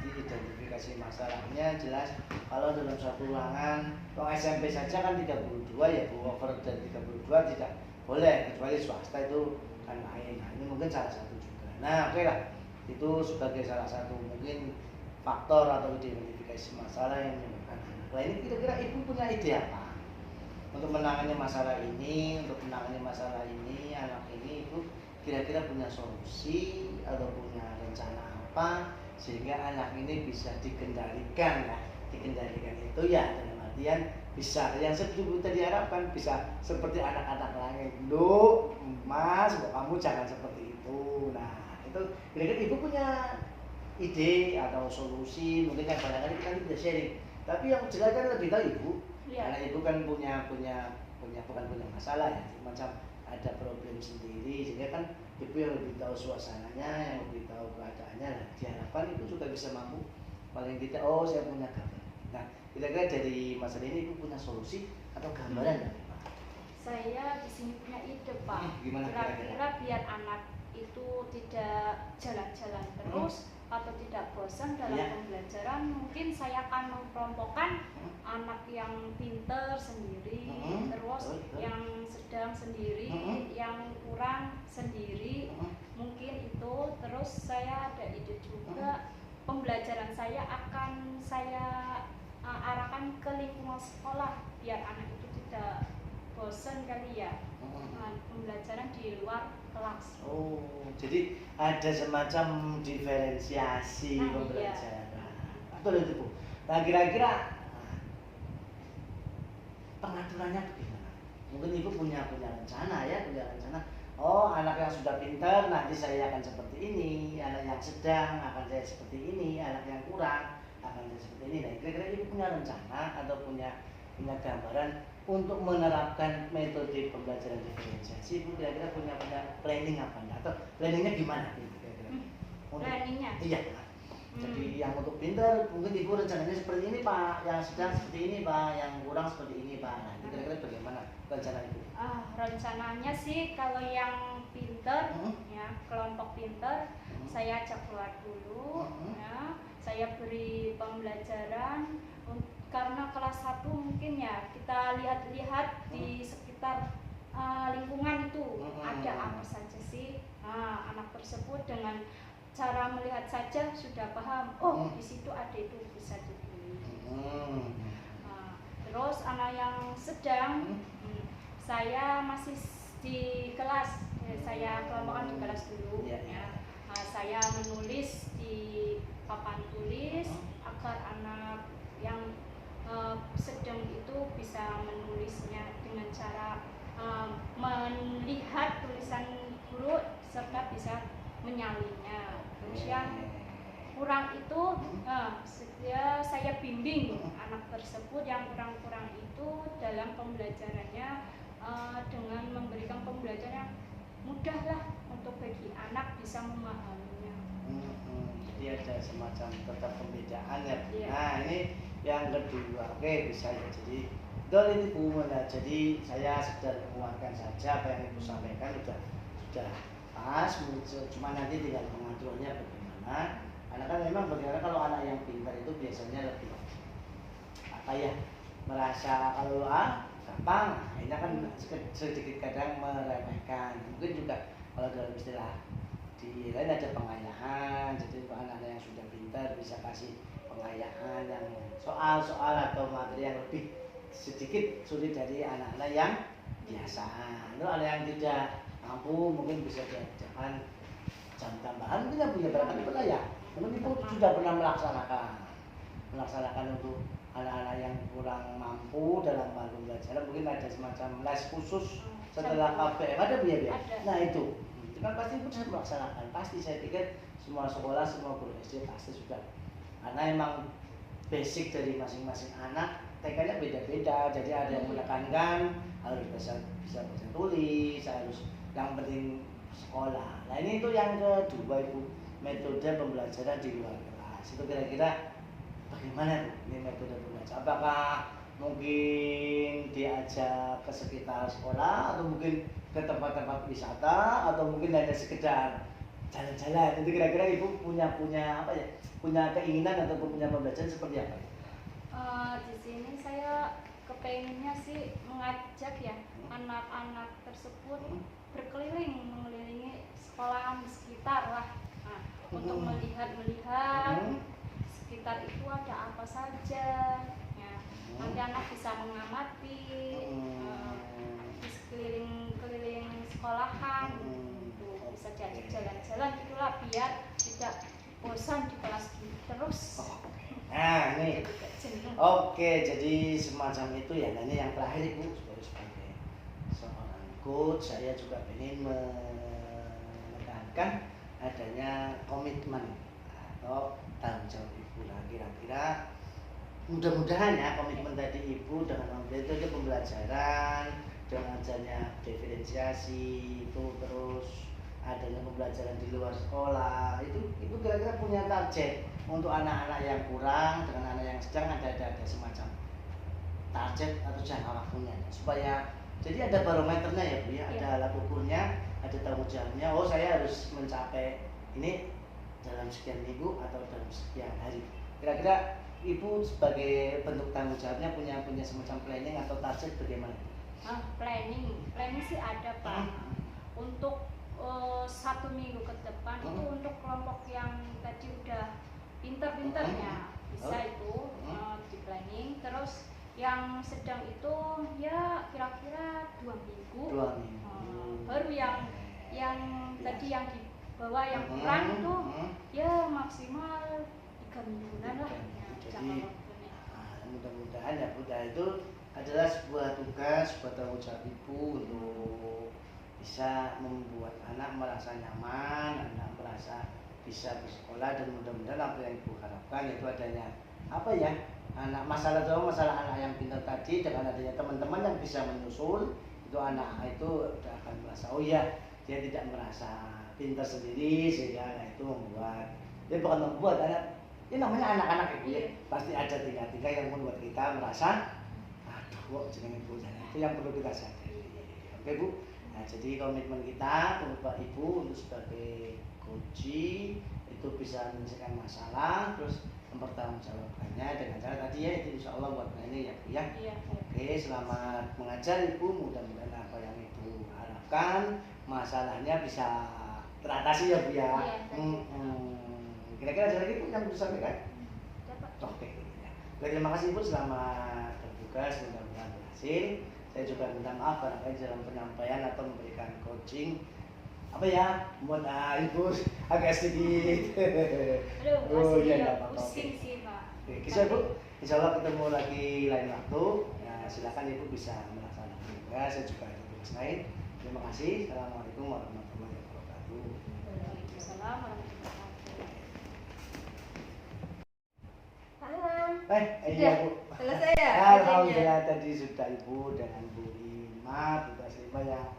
identifikasi masalahnya jelas. Kalau dalam satu ruangan, SMP saja kan 32 ya Bu, over dari 32 tidak boleh, kecuali swasta itu kan main. Nah ini mungkin salah satu juga. Nah oke lah, itu sebagai salah satu mungkin faktor atau identifikasi masalah yang menyebabkan anak. Nah ini kira-kira Ibu punya ide apa untuk menangani masalah ini, anak ini Ibu kira-kira punya solusi atau punya rencana apa sehingga anak ini bisa dikendalikan ya. Dikendalikan itu ya dalam artian bisa yang seperti tadi diharapkan, bisa seperti anak-anak lain. Loh Mas, kamu jangan seperti itu. Nah itu kira-kira Ibu punya ide atau solusi, mungkin kan barangkali kita bisa sharing. Tapi yang jelas kan lebih tahu Ibu, karena Ibu kan punya bukan punya masalah ya, macam ada problem sendiri, sehingga kan Ibu yang lebih tahu suasananya, yang lebih tahu keadaannya. Nah, diharapkan Ibu juga bisa mampu paling tidak, oh saya punya gambar. Nah, kira-kira dari masalah ini Ibu punya solusi atau gambaran? Saya di sini punya ide Pak. Gimana Kira-kira biar anak itu tidak jalan-jalan terus atau tidak bosan dalam Iya. pembelajaran, mungkin saya akan mengkelompokkan anak yang pinter sendiri, terus betul. yang sedang sendiri, yang kurang sendiri, mungkin itu. Terus saya ada ide juga, pembelajaran saya akan saya arahkan ke lingkungan sekolah biar anak itu tidak bosan kali ya. Pembelajaran di luar kelas. Oh, jadi ada semacam diferensiasi Nah, pembelajaran. Betul itu Bu. Nah kira-kira pengaturannya bagaimana? Mungkin Ibu punya rencana ya, punya rencana. Oh, anak yang sudah pintar nanti saya akan seperti ini, anak yang sedang akan saya seperti ini, anak yang kurang akan saya seperti ini. Nah, kira-kira Ibu punya rencana atau punya gambaran untuk menerapkan metode pembelajaran diferensiasi? Ibu kira-kira punya planning apa enggak? Atau planningnya gimana? Kira-kira? Planningnya? Iya. Jadi yang untuk pintar mungkin Ibu rencananya seperti ini Pak, yang sedang seperti ini Pak, yang kurang seperti ini Pak. Nah, kira-kira bagaimana rencana Ibu? Rencananya sih kalau yang pinter, ya kelompok pinter, saya ajak keluar dulu, ya saya beri pembelajaran. Karena kelas 1 mungkin ya kita lihat-lihat di sekitar lingkungan itu ada apa saja sih. Anak tersebut dengan cara melihat saja sudah paham, oh di situ ada itu, bisa dipilih. Terus anak yang sedang, saya masih di kelas, saya kelompokkan di kelas dulu, ya. Saya menulis di papan tulis agar anak yang sedang itu bisa menulisnya dengan cara melihat tulisan guru serta bisa menyalinnya. Terus yang kurang itu saya bimbing anak tersebut yang kurang-kurang itu dalam pembelajarannya dengan memberikan pembelajaran yang mudah lah untuk bagi anak bisa memahaminya. Jadi ada semacam tetap pembedaan ya. Iya. Nah ini yang kedua, oke bisa ya. Jadi betul ini Bu. Nah, jadi saya sekedar menguatkan saja apa yang Ibu sampaikan sudah pas, cuma nanti tinggal pengaturannya bagaimana. Karena kan memang bagaimana kalau anak yang pintar itu biasanya lebih apa ya, merasa kalau gampang, ini kan sedikit kadang meremehkan. Mungkin juga kalau dalam istilah di lain ada pengayaan. Jadi untuk anak-anak yang sudah pintar bisa kasih pengayaan yang soal-soal atau materi yang lebih sedikit sulit dari anak-anak yang biasa. Itu anak yang tidak mampu mungkin bisa diadakan jam tambahan, mungkin yang punya barangkali pernah ya. Mungkin Ibu sudah pernah melaksanakan untuk anak-anak yang kurang mampu dalam hal pembelajaran, mungkin ada semacam les khusus setelah KBM, ada Bu ya? Nah itu kan pasti Ibu sudah melaksanakan, pasti saya pikir semua sekolah, semua guru SD pasti sudah, karena emang basic dari masing-masing anak TK-nya beda-beda, jadi ada yang menekankan harus bisa baca tulis, harus yang penting sekolah. Nah ini itu yang kedua Ibu, metode pembelajaran di luar kelas. Itu kira-kira bagaimana Bu ini metode pembelajaran? Apakah mungkin diajak ke sekitar sekolah atau mungkin ke tempat-tempat wisata atau mungkin hanya sekedar jalan-jalan? Itu kira-kira Ibu punya apa ya? Punya keinginan atau punya pembelajaran seperti apa? Di sini saya kepengennya sih mengajak ya anak-anak tersebut berkeliling mengelilingi sekolahan di sekitar lah, untuk melihat sekitar itu ada apa saja ya. Nanti anak bisa mengamati di sekeliling sekolahan, bisa diajak jalan-jalan gitulah biar tidak bosan di kelas terus. Nah ini oke, jadi semacam itu ya. Nah ini yang terakhir Ibu, sebagai seorang coach saya juga ingin menekankan adanya komitmen atau tanggung jawab Ibu. Nah kira-kira mudah-mudahan ya komitmen tadi Ibu dengan metode pembelajaran, dengan adanya diferensiasi itu, terus adanya pembelajaran di luar sekolah, itu Ibu kira-kira punya target untuk anak-anak yang kurang dengan anak yang sedang, ada semacam target atau jangka waktunya supaya jadi ada barometernya ya Bu ya, ada alat ukurnya, ada tanggung jawabnya. Oh, saya harus mencapai ini dalam sekian minggu atau dalam sekian hari. Kira-kira Ibu sebagai bentuk tanggung jawabnya punya semacam planning atau target bagaimana? Planning sih ada Pak. Untuk 1 minggu ke depan itu untuk kelompok yang tadi udah pinter-pinternya bisa itu di planning. Terus yang sedang itu ya kira-kira 2 minggu. 2 minggu. Baru yang tadi yang di bawah yang kurang itu ya maksimal 3 mingguan lah. Jadi mudah-mudahan ya Bunda itu adalah sebuah tugas, sebuah tanggung jawab Ibu untuk bisa membuat anak merasa nyaman, anak merasa bisa bersekolah, dan mudah-mudahan apa yang Ibu harapkan yaitu adanya apa ya, masalah anak yang pintar tadi dengan adanya teman-teman yang bisa menyusul, itu anak itu udah akan merasa oh ya dia tidak merasa pintar sendiri, sehingga anak itu membuat dia bukan membuat anak ini namanya anak-anak Ibu ya, pasti ada tingkah-tingkah yang membuat kita merasa aduh kok jenenge Ibu, itu yang perlu kita sadari. Oke Bu. Nah, jadi komitmen kita untuk Bapak Ibu untuk sebagai coaching itu bisa menyelesaikan masalah, terus mempertanggungjawabkannya dengan cara tadi ya, itu insya Allah buat ini ya Bu ya. Iya. Oke, selamat mengajar Ibu, mudah-mudahan apa yang Ibu harapkan masalahnya bisa teratasi ya Bu ya. Kira-kira ada lagi Bu yang bisa sampaikan? Oke. Terima kasih Bu, selamat bertugas, mudah-mudahan berhasil. Saya juga minta maaf barangkali dalam penyampaian atau memberikan coaching apa ya buat Ibu agak sedikit. Oh iya ya, apa-apa. pusing sih Pak. Oke, kisah Bu, insya Allah ketemu lagi lain waktu. Ya, silakan Ibu bisa melaksanakan tugas, saya juga ada tugas lain. Terima kasih. Assalamualaikum warahmatullahi wabarakatuh. Waalaikumsalam warahmatullahi wabarakatuh. Iya Bu. Selesai ya? Alhamdulillah tadi sudah Ibu dengan Bu Ima, Bu Taslimah yang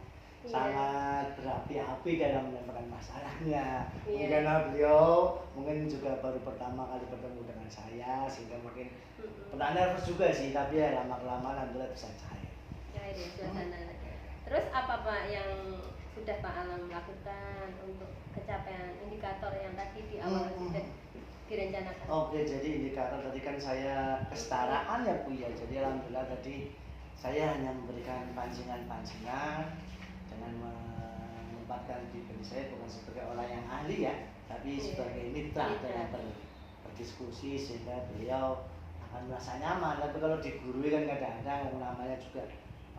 sangat berapi-api dalam menyampaikan masalahnya. Mungkin beliau mungkin juga baru pertama kali bertemu dengan saya, sehingga mungkin pernah nervous juga sih, tapi ya lama-kelamaan alhamdulillah bisa cair. Cair ya suasana. Terus apa Pak yang sudah Pak Alam lakukan untuk capaian indikator yang tadi di awal sudah direncanakan? Oke, jadi indikator tadi kan saya kesetaraan ya Bu ya. Jadi alhamdulillah tadi saya hanya memberikan pancingan-pancingan dengan menempatkan diri saya bukan sebagai orang yang ahli ya, tapi sebagai mitra dalam berdiskusi, sehingga beliau akan merasa nyaman. Tapi kalau digurui kan kadang-kadang namanya juga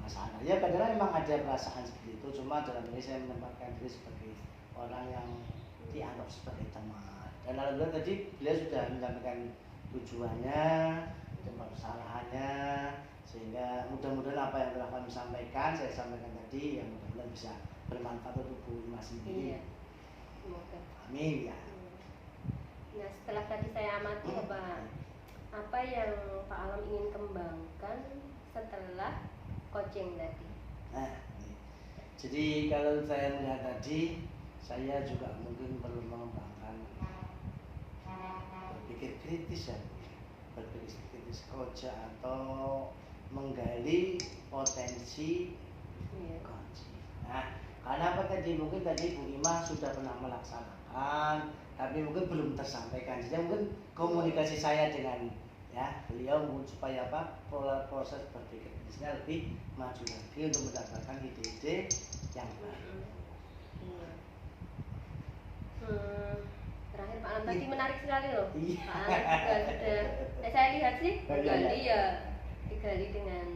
masalah. Ya kadang-kadang memang ada perasaan seperti itu, cuma dalam ini saya menempatkan diri sebagai orang yang dianggap sebagai teman. Dan alhamdulillah tadi beliau sudah menyampaikan tujuannya dan kesalahannya, sehingga mudah-mudahan apa yang telah kami sampaikan, saya sampaikan tadi, yang mudah-mudahan bisa bermanfaat untuk Bu Ima sendiri. Iya. Semoga. Amin ya. Nah, setelah tadi saya amati apa yang Pak Alam ingin kembangkan setelah coaching tadi? Nah, jadi kalau saya melihat tadi, saya juga mungkin perlu mengembangkan berpikir kritis ya, berpikir kritis coach atau menggali potensi coach. Nah, karena apa tadi mungkin tadi Bu Ima sudah pernah melaksanakan, tapi mungkin belum tersampaikan. Jadi mungkin komunikasi saya dengan ya beliau supaya apa proses berpikir kritisnya lebih maju lagi untuk mendapatkan ide-ide yang baru. Terakhir Pak Alam tadi menarik sekali loh. Iya. Pak Alam juga sudah, saya lihat sih digali dengan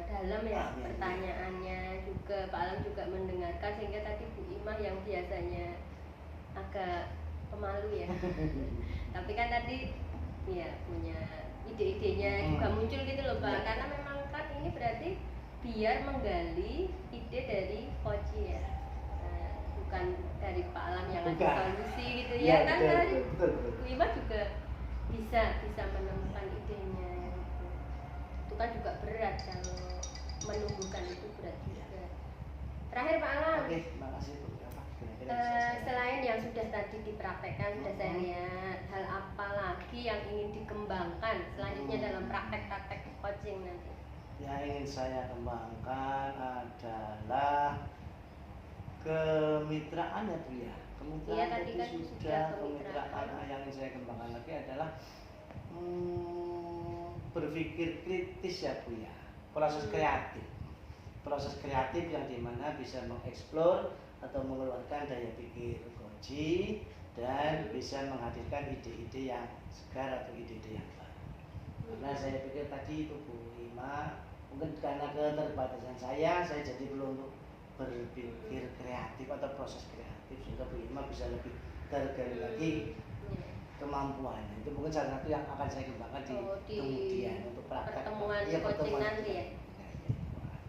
dalam ya pertanyaannya juga. Pak Alam juga mendengarkan, sehingga tadi Bu Ima yang biasanya agak pemalu ya tapi kan tadi ya punya ide-idenya juga muncul gitu loh Pak, karena memang kan ini berarti biar menggali ide dari coach ya, bukan dari Pak Alam yang ada solusi gitu ya kan. Dari Bu Ima juga bisa menemukan idenya gitu. Itu kan juga berat, kalau menumbuhkan itu berat juga. Terakhir Pak Alam, Oke, terima kasih Bu. Selain yang sudah tadi dipraktekkan, sudah saya lihat, hal apa lagi yang ingin dikembangkan selanjutnya dalam praktek-praktek coaching nanti? Yang ingin saya kembangkan adalah Kemitraan ya Bu ya. Kemitraan Iya, tadi itu kan sudah sudah kemitraan. kemitraan. Yang ingin saya kembangkan lagi adalah berpikir kritis ya Bu ya. Proses kreatif yang dimana bisa mengeksplor atau mengeluarkan daya pikir Koji dan bisa menghadirkan ide-ide yang segar atau ide-ide yang baru. Karena saya pikir tadi itu Bu Ima, mungkin karena keterbatasan saya jadi belum untuk berpikir kreatif atau proses kreatif, sehingga Bu Ima bisa lebih tergali lagi kemampuannya. Itu mungkin salah satu yang akan saya kembangkan di kemudian untuk praktek pertemuan iya, coaching nanti ya.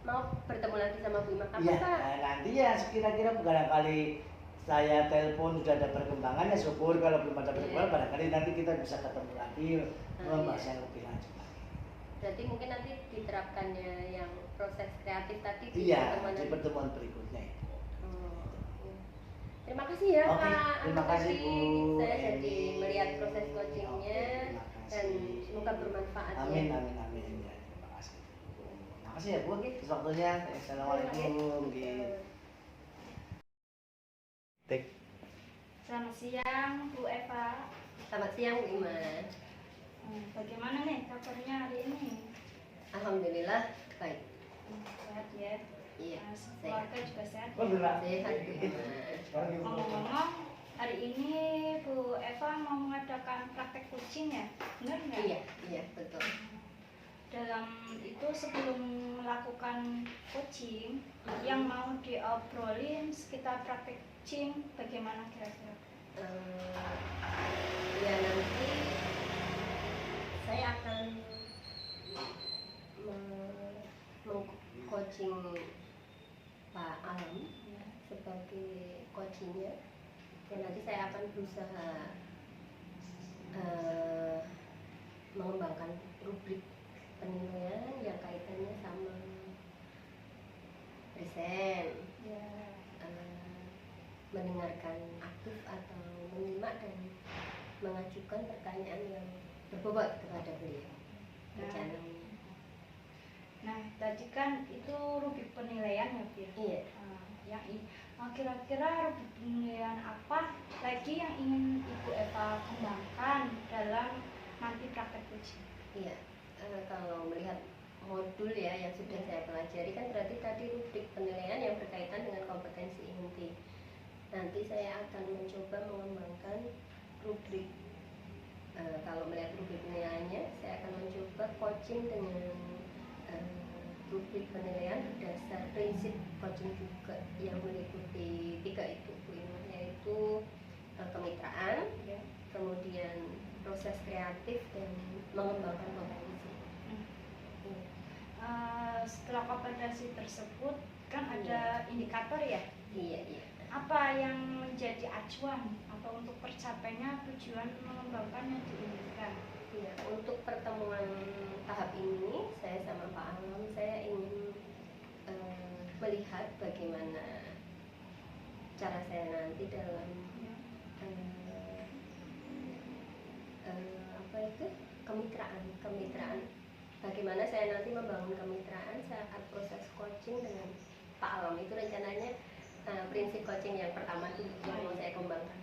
Mau bertemu lagi sama Bu Ima kapan Iya, Pak? nanti ya kira-kira barangkali saya telepon sudah ada perkembangan ya syukur, kalau belum ada perkembangan barangkali nanti kita bisa ketemu lagi membahas yang lebih lanjut lagi. Berarti mungkin nanti diterapkannya yang proses kreatif tadi Iya, di pertemuan berikutnya itu. Terima kasih ya Oke, Pak. terima kasih Bu. Saya jadi melihat proses coachingnya dan semoga bermanfaat Amin, ya. amin, amin. Ya, terima kasih. Terima kasih ya Bu atas waktunya. Assalamualaikum. Selamat siang Bu Eva. Selamat siang Bu Ima. Bagaimana nih kabarnya hari ini? Alhamdulillah baik. Sehat ya? Iya. Keluarga juga sehat. Sehat Bu Ima. Ngomong-ngomong, hari ini Bu Eva mau mengadakan praktek coaching ya? Benar nggak? Iya betul. Dalam itu sebelum melakukan coaching, yang mau diobrolin sekitar praktek coaching bagaimana kira-kira? Ya nanti saya akan coaching Pak Alam sebagai coachingnya, dan nanti saya akan berusaha mengembangkan rubrik penilaian yang kaitannya sama present, mendengarkan aktif atau menyimak dan mengajukan pertanyaan yang berbobot kepada beliau. Nah, tadi kan itu rubrik penilaian ya, Bu? Iya. Kira-kira rubrik penilaian apa lagi yang ingin Ibu Eva kembangkan dalam nanti praktek coaching? Iya, kalau melihat modul ya yang sudah saya pelajari kan berarti tadi rubrik penilaian yang berkaitan dengan kompetensi inti. Nanti saya akan mencoba mengembangkan rubrik. Kalau melihat rubrik penilaiannya, saya akan mencoba coaching dengan rubrik penilaian berdasar prinsip coaching juga yang meliputi 3 itu, yaitu kemitraan, kemudian proses kreatif dan mengembangkan kompetensi. Setelah kompetensi tersebut kan ada indikator ya? Iya. Apa yang menjadi acuan atau untuk tercapainya tujuan mengembangkan yang diinginkan? Ya, untuk pertemuan tahap ini saya sama Pak Alam, saya ingin melihat bagaimana cara saya nanti dalam kemitraan. Bagaimana saya nanti membangun kemitraan saat proses coaching dengan Pak Alam. Itu rencananya prinsip coaching yang pertama itu yang mau saya kembangkan.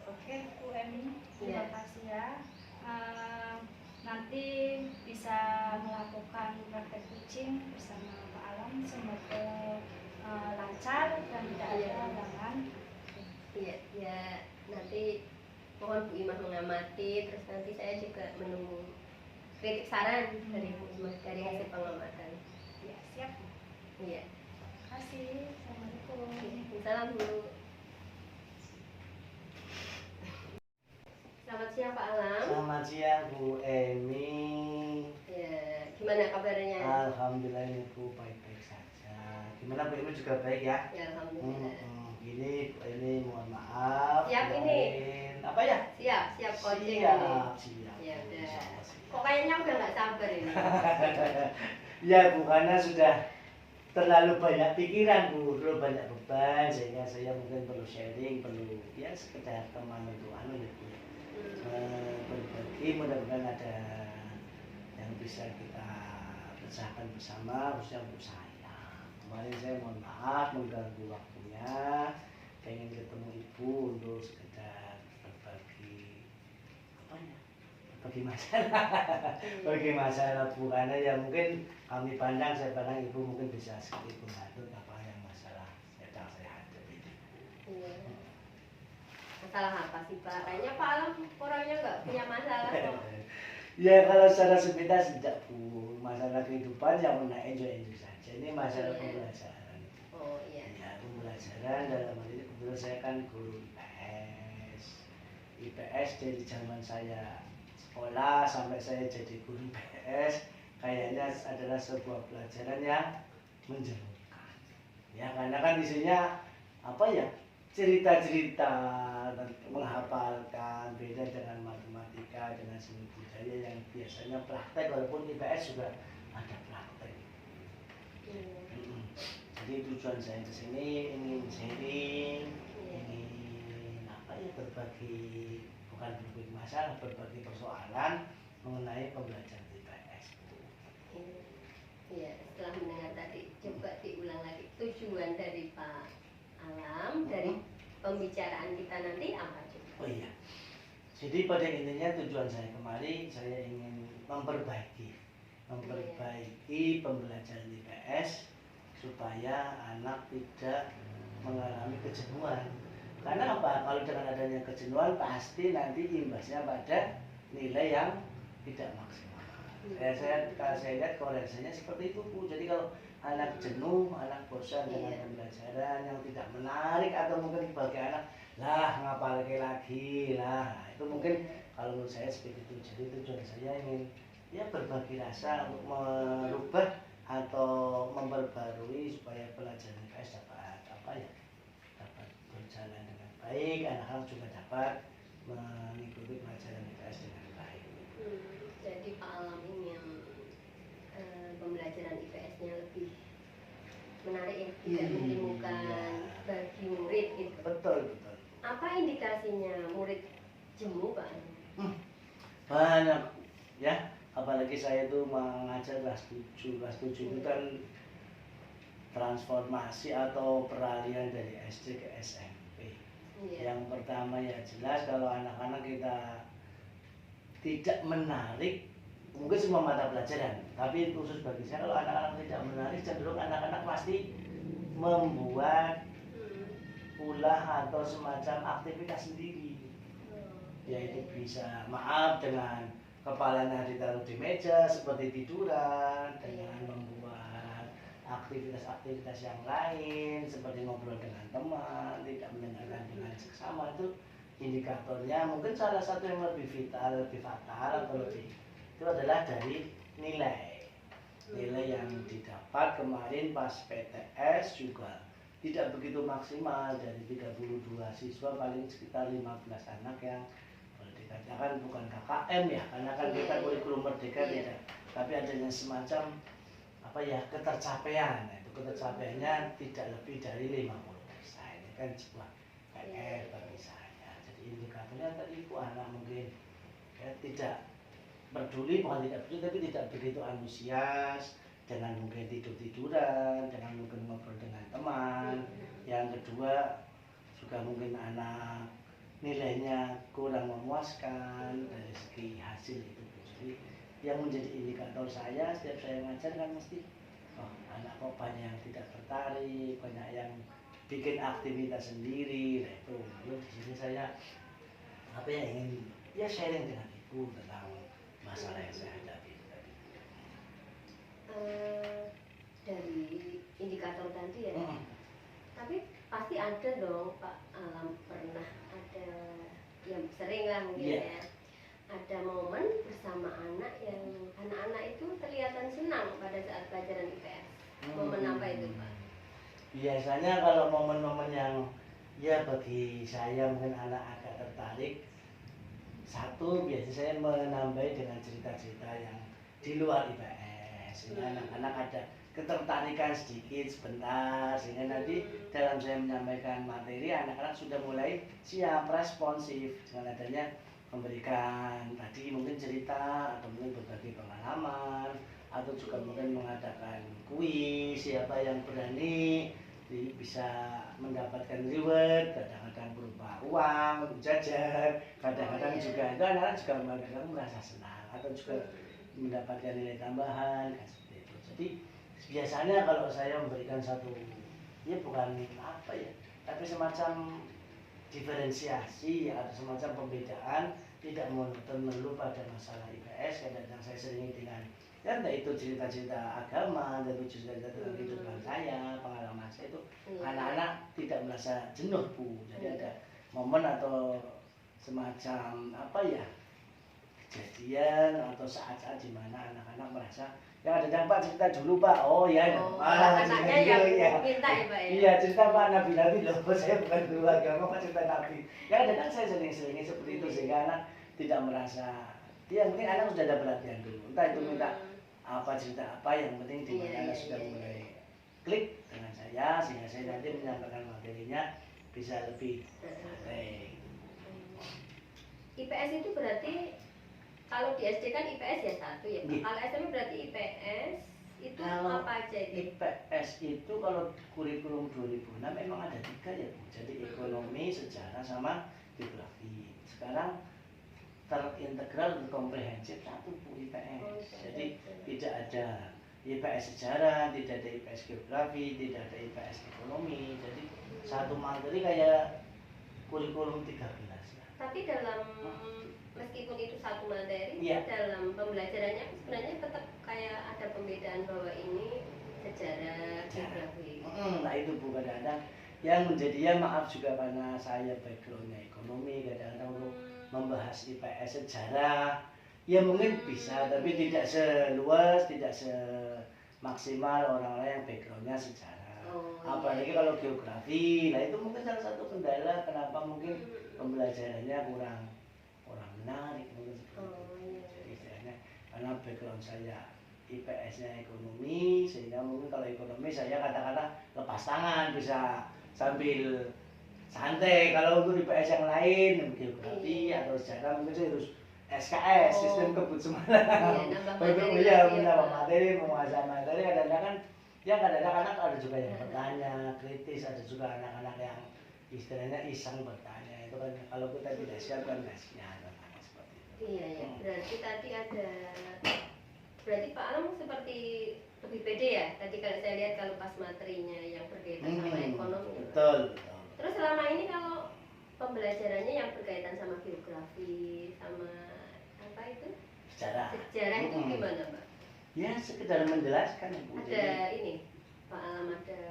Oke, Bu Emi, terima kasih ya. Nanti bisa melakukan praktek coaching bersama Pak Alam, semoga lancar dan tidak ada halangan. Iya, ya nanti mohon Bu Imah mengamati, terus nanti saya juga menunggu kritik saran dari Bu Imah dari hasil pengamatan. Ya, siap. Iya. Terima kasih. Assalamualaikum. Salam Bu. Selamat siang Pak Alam. Selamat siang Bu Emi. Ya, gimana kabarnya? Alhamdulillah ini Bu baik-baik saja. Gimana Bu Emi juga baik ya? Ya alhamdulillah. Ini Bu Emi mohon maaf. Siap ini. Apa ya? Siap coaching. Siap. Ya udah. Kok kayaknya udah nggak sabar ini. Ya Bu, karena sudah terlalu banyak pikiran Bu, terlalu banyak beban sehingga saya mungkin perlu sharing, perlu ya sekedar teman untuk gitu. Berbagi, mudah-mudahan ada yang bisa kita kerjakan bersama, khususnya untuk saya. kemarin saya mohon maaf mengganggu waktunya, pengen ketemu ibu untuk sekedar berbagi apa ya, berbagi masalah bagi masalah Bu, karena ya mungkin kami pandang, saya pandang ibu mungkin bisa sedikit membantu apa yang masalah sedang saya hadapi. Iya. Masalah apa sih Pak? Kayaknya Pak Alam orangnya nggak punya masalah kok. Ya kalau secara sepintas tidak Bu, masalah kehidupan yang enjoy saja. Ini masalah Iya. pembelajaran. Oh iya. Ya, pembelajaran dalam hal ini kebetulan saya kan guru IPS. IPS dari zaman saya sekolah sampai saya jadi guru IPS kayaknya adalah sebuah pelajaran yang menjemukan. Ya, karena kan isinya apa ya? Cerita-cerita menghafalkan, beda dengan matematika, dengan seni budaya yang biasanya praktek, walaupun IPS juga ada praktek. Jadi tujuan saya ke sini ingin sharing, ingin apa ya, berbagi, bukan berbagi masalah, berbagi persoalan mengenai pembelajaran IPS. Iya, setelah mendengar tadi coba diulang lagi tujuan dari Pak Alam dari pembicaraan kita nanti apa coba? Oh iya. Jadi pada intinya tujuan saya kemari saya ingin memperbaiki pembelajaran IPS supaya anak tidak mengalami kejenuhan. Karena apa? Kalau dengan adanya kejenuhan pasti nanti imbasnya pada nilai yang tidak maksimal. Kalau saya lihat koreksinya seperti itu Bu. Jadi kalau anak jenuh, anak bosan dengan pembelajaran yang tidak menarik, atau mungkin bagi anak lah ngapal lagi lah, nah, itu mungkin kalau menurut saya seperti itu. Jadi tujuan saya ingin ya berbagi rasa untuk merubah atau memperbarui supaya pelajaran IPS dapat apa ya, dapat berjalan dengan baik, anak-anak juga dapat mengikuti pelajaran IPS dengan baik. Jadi Pak Alam ini yang pembelajaran IPS-nya lebih menarik ya, tidak membingungkan bagi murid gitu. Betul. Apa indikasinya murid jemu Pak? Banyak ya, apalagi saya itu mengajar kelas 7. Kelas 7 itu kan transformasi atau peralihan dari SD ke SMP. Yang pertama ya jelas kalau anak-anak kita tidak menarik, mungkin semua mata pelajaran, tapi khusus bagi saya kalau anak-anak tidak menarik, cenderung anak-anak pasti membuat ulah atau semacam aktivitas sendiri, yaitu bisa maaf dengan kepalanya ditaruh di meja seperti tiduran, dengan membuat aktivitas-aktivitas yang lain seperti ngobrol dengan teman, tidak mendengarkan dengan seksama. Itu indikatornya mungkin salah satu yang lebih vital, lebih fatal atau lebih itu adalah dari nilai yang didapat kemarin pas PTS juga tidak begitu maksimal. Dari 32 siswa paling sekitar 15 anak yang boleh dikatakan bukan KKM ya, karena kan kita kurikulum merdeka tidak, tapi adanya semacam apa ya, ketercapaian. Nah, itu ketercapaiannya tidak lebih dari 50%. Ini kan sebuah PR bagi saya. Jadi indikatornya tadi itu anak mungkin ya, tidak peduli, bukan tidak peduli, tapi tidak begitu antusias, dengan mungkin tidur-tiduran, dengan mungkin ngobrol dengan teman. Yang kedua juga mungkin anak nilainya kurang memuaskan dari segi hasil itu. Jadi yang menjadi indikator saya setiap saya ngajar kan mesti anak kok banyak yang tidak tertarik, banyak yang bikin aktivitas sendiri. Nah itu di sini saya apa ya, ingin ya sharing dengan ibu tentang masalah yang saya hadapi tadi. Dari indikator tadi ya, tapi pasti ada dong Pak Alam, pernah ada yang sering lah mungkin ya, ada momen bersama anak yang anak-anak itu kelihatan senang pada saat pelajaran IPS. Momen apa itu Pak? Biasanya kalau momen-momen yang ya bagi saya mungkin anak agak tertarik, satu biasanya saya menambahi dengan cerita-cerita yang di luar IPS, sehingga anak-anak ada ketertarikan sedikit sebentar, sehingga nanti dalam saya menyampaikan materi anak-anak sudah mulai siap responsif dengan adanya memberikan tadi mungkin cerita atau mungkin berbagi pengalaman atau juga mungkin mengadakan kuis. Siapa yang berani bisa mendapatkan reward, kadang-kadang berupa uang, jajan, kadang-kadang juga itu anak-anak juga merasa senang atau juga mendapatkan nilai tambahan kan seperti itu. Jadi biasanya kalau saya memberikan satu, ya bukan apa ya, tapi semacam diferensiasi atau semacam pembedaan, tidak monoton melulu pada masalah IPS. Kadang-kadang saya seringi dengan ya entah itu cerita-cerita agama, entah itu cerita-cerita tentang kehidupan saya, pengalaman saya itu anak-anak tidak merasa jenuh Bu. Jadi ada momen atau semacam apa ya, kejadian atau saat-saat di mana anak-anak merasa yang ada dampak cerita dulu Pak. Oh ya, anaknya yang minta ya Pak ya. Iya, cerita Pak Nabi loh. Saya bukan guru agama, Pak, cerita Nabi. Ya kadang saya sering-sering seperti itu sehingga anak tidak merasa, ya mungkin anak sudah ada perhatian dulu. Entah itu minta apa cerita apa, yang penting di mana anak sudah mulai klik dengan saya sehingga saya nanti menyampaikan materinya bisa lebih santai. IPS itu berarti kalau di SD kan IPS ya satu ya Pak. Kalau SMP berarti IPS itu kalau apa aja itu? IPS itu kalau kurikulum 2006 memang ada 3 ya Bu. Jadi ekonomi, sejarah sama geografi. Sekarang terintegral dan komprehensif satu Bu IPS. Jadi tidak ada IPS sejarah, tidak ada IPS geografi, tidak ada IPS ekonomi. Jadi satu materi kayak kurikulum 13 ya. Tapi dalam meskipun itu satu materi, Iya. dalam pembelajarannya sebenarnya tetap kayak ada pembedaan bahwa ini sejarah, geografi. Nah itu Bu, kadang-kadang yang menjadi, ya maaf juga karena saya backgroundnya ekonomi, kadang-kadang untuk membahas IPS sejarah ya mungkin bisa, tapi tidak seluas, tidak semaksimal orang-orang yang backgroundnya sejarah. Apalagi kalau geografi, nah itu mungkin salah satu kendala kenapa mungkin pembelajarannya kurang menarik mungkin seperti itu. Jadi istilahnya karena background saya IPS-nya ekonomi, sehingga mungkin kalau ekonomi saya katakanlah lepas tangan bisa sambil santai. Kalau untuk IPS yang lain, geografi atau sejarah mungkin saya harus SKS, sistem kebut semalam. Untuk menambah materi, menguasai materi. Kadang-kadang ya kadang-kadang anak ada juga yang bertanya kritis, ada juga anak-anak yang istilahnya iseng bertanya. Itu kan kalau kita tidak siap kan kasihan seperti itu. Iya ya, berarti tadi ada, berarti Pak Alam seperti lebih pede ya. Tadi kalau saya lihat kalau pas materinya yang berkaitan sama ekonomi. Betul. Terus selama ini kalau pembelajarannya yang berkaitan sama geografi, sama apa itu? Sejarah itu gimana Pak? Ya sekedar menjelaskan Bu. Ada ini Pak Alam ada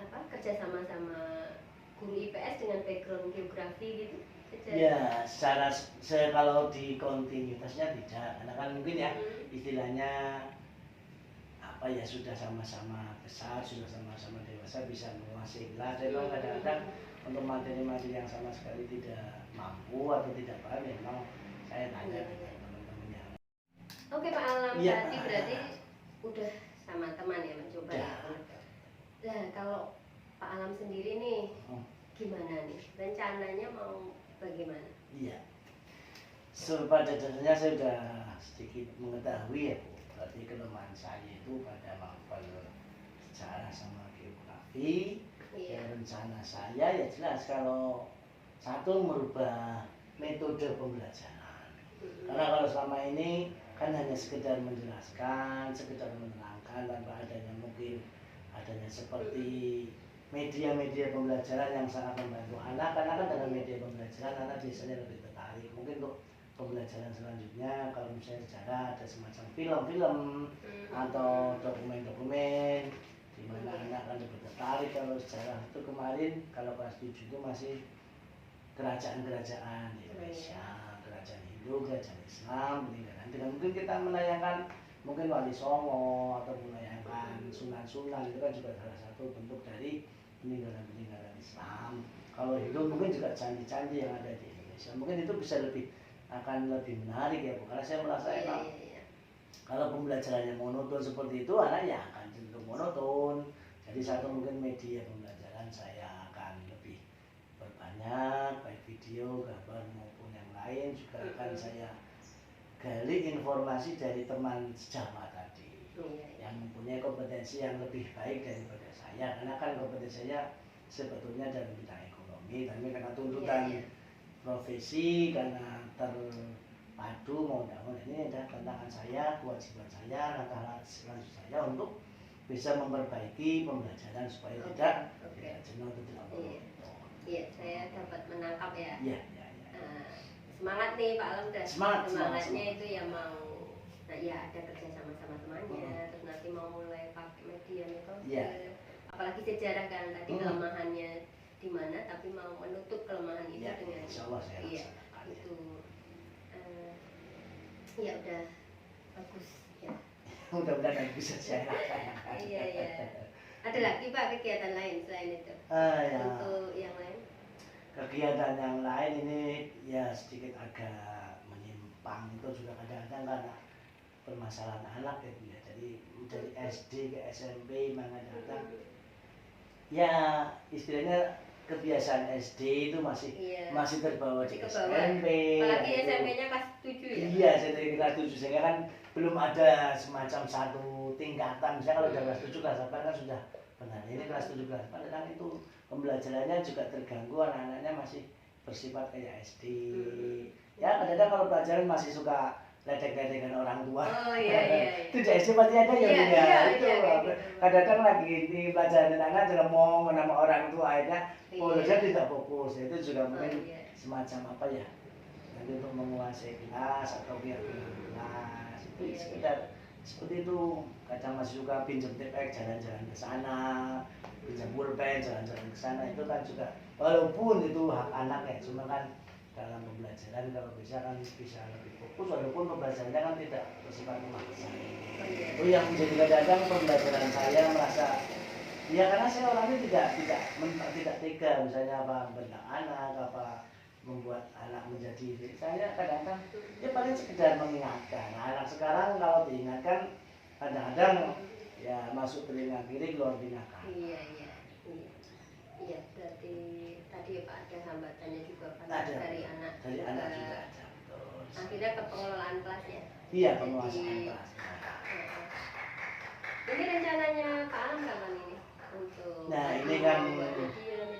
apa kerja sama guru IPS dengan background geografi gitu? Ya secara kalau di kontinuitasnya tidak, karena kan mungkin ya istilahnya apa ya, sudah sama-sama besar, sudah sama-sama dewasa, bisa menguasai kelas. Tapi memang kadang-kadang untuk materi-materi yang sama sekali tidak mampu atau tidak paham, ya memang saya tanya dengan teman-teman yang. Oke Pak Alam, Ya, berarti udah sama teman ya mencoba ya. Nah kalau Pak Alam sendiri nih gimana nih rencananya, mau bagaimana? Iya. Pada dasarnya saya sudah sedikit mengetahui ya Bu. Berarti kelemahan saya itu pada mampu sejarah sama geografi. Ya, rencana saya ya jelas kalau satu merubah metode pembelajaran. Karena kalau selama ini kan hanya sekedar menjelaskan, sekedar menerangkan tanpa adanya mungkin adanya seperti media-media pembelajaran yang sangat membantu anak. Karena kan dalam media pembelajaran anak biasanya lebih tertarik. Mungkin untuk pembelajaran selanjutnya kalau misalnya sejarah ada semacam film-film atau dokumen-dokumen di mana anak akan lebih tertarik. Kalau sejarah itu kemarin kalau kelas 7 itu masih kerajaan-kerajaan Indonesia, kerajaan Hindu, kerajaan Islam, peninggalan. Tidak mungkin kita menayangkan mungkin Wali Songo atau menayangkan Sunan-Sunan, itu kan juga salah satu bentuk dari peninggalan-peninggalan Islam. Kalau Hindu mungkin juga candi-candi yang ada di Indonesia. Mungkin itu bisa akan lebih menarik ya Bu. Karena saya merasa emang kalau pembelajarannya monoton seperti itu, anak ya akan cenderung monoton. Jadi satu mungkin media pembelajaran saya akan lebih berbanyak, baik video, gambar maupun yang lain juga akan saya gali informasi dari teman sejawat tadi Iya. yang mempunyai kompetensi yang lebih baik daripada saya, karena kan kompetensi saya sebetulnya dalam bidang ekonomi, tapi karena tuntutan profesi, karena terpadu mau tidak mau, ini adalah tantangan saya, kewajiban saya, langkah selanjutnya saya untuk bisa memperbaiki pembelajaran supaya tidak jenuh atau tidak bosan. Iya, saya dapat menangkap ya. Iya. Semangat nih Pak Alam, dan semangatnya semangat. itu ya mau, nah ya ada kerja sama temannya, terus nanti mau mulai pakai media metode, apalagi sejarah kan tadi kelemahannya di mana, tapi mau menutup kelemahan itu dengan insya Allah saya laksanakan itu. Ya udah bagus ya. Mudah-mudahan bisa saya laksanakan. Iya. Ada lagi Pak kegiatan lain selain itu? Untuk yang lain? Kegiatan yang lain ini ya sedikit agak menyimpang, itu juga kadang-kadang karena permasalahan anak ya, jadi dari SD ke SMP kadang-kadang ya istilahnya kebiasaan SD itu masih terbawa di SMP. Apalagi SMP-nya kelas 7 ya? Iya, SMP kelas 7, sehingga kan belum ada semacam satu tingkatan. Misalnya kalau udah kelas 7 kelas 8 kan sudah benar. Ini kelas 7 kelas 8 kan itu pembelajarannya juga terganggu, anak-anaknya masih bersifat kayak SD. Ya kadang-kadang kalau pelajaran masih suka ledek-ledekan orang tua. Oh iya. Itu di SD pasti ada ya, itu gitu. kadang-kadang lagi di pelajaran anak ngomong nama orang tua, akhirnya belajar tidak fokus. Itu juga mungkin semacam apa ya, nanti untuk menguasai kelas atau biar kelas itu sekedar seperti itu. Kadang masih suka pinjam TPK, jalan-jalan ke sana, pinjam pulpen, jalan-jalan ke sana. Itu kan juga walaupun itu hak anak ya, cuma kan dalam pembelajaran kalau bisa kan bisa lebih fokus, walaupun pembelajarannya kan tidak bersifat memaksa. Itu yang menjadi kadang-kadang pembelajaran saya merasa ya, karena saya orangnya tidak tega, misalnya apa benda anak, apa membuat anak menjadi, saya kadang-kadang ya paling sekedar mengingatkan. Nah, anak sekarang kalau diingatkan kadang-kadang ya masuk telinga kiri keluar telinga kanan. Iya, berarti tadi Pak ada hambatannya juga kan dari anak juga ada. Akhirnya ke pengelolaan kelas ya? Iya, penguasaan kelas. Ini rencananya Pak Alam kapan ini? Untuk nah ini kan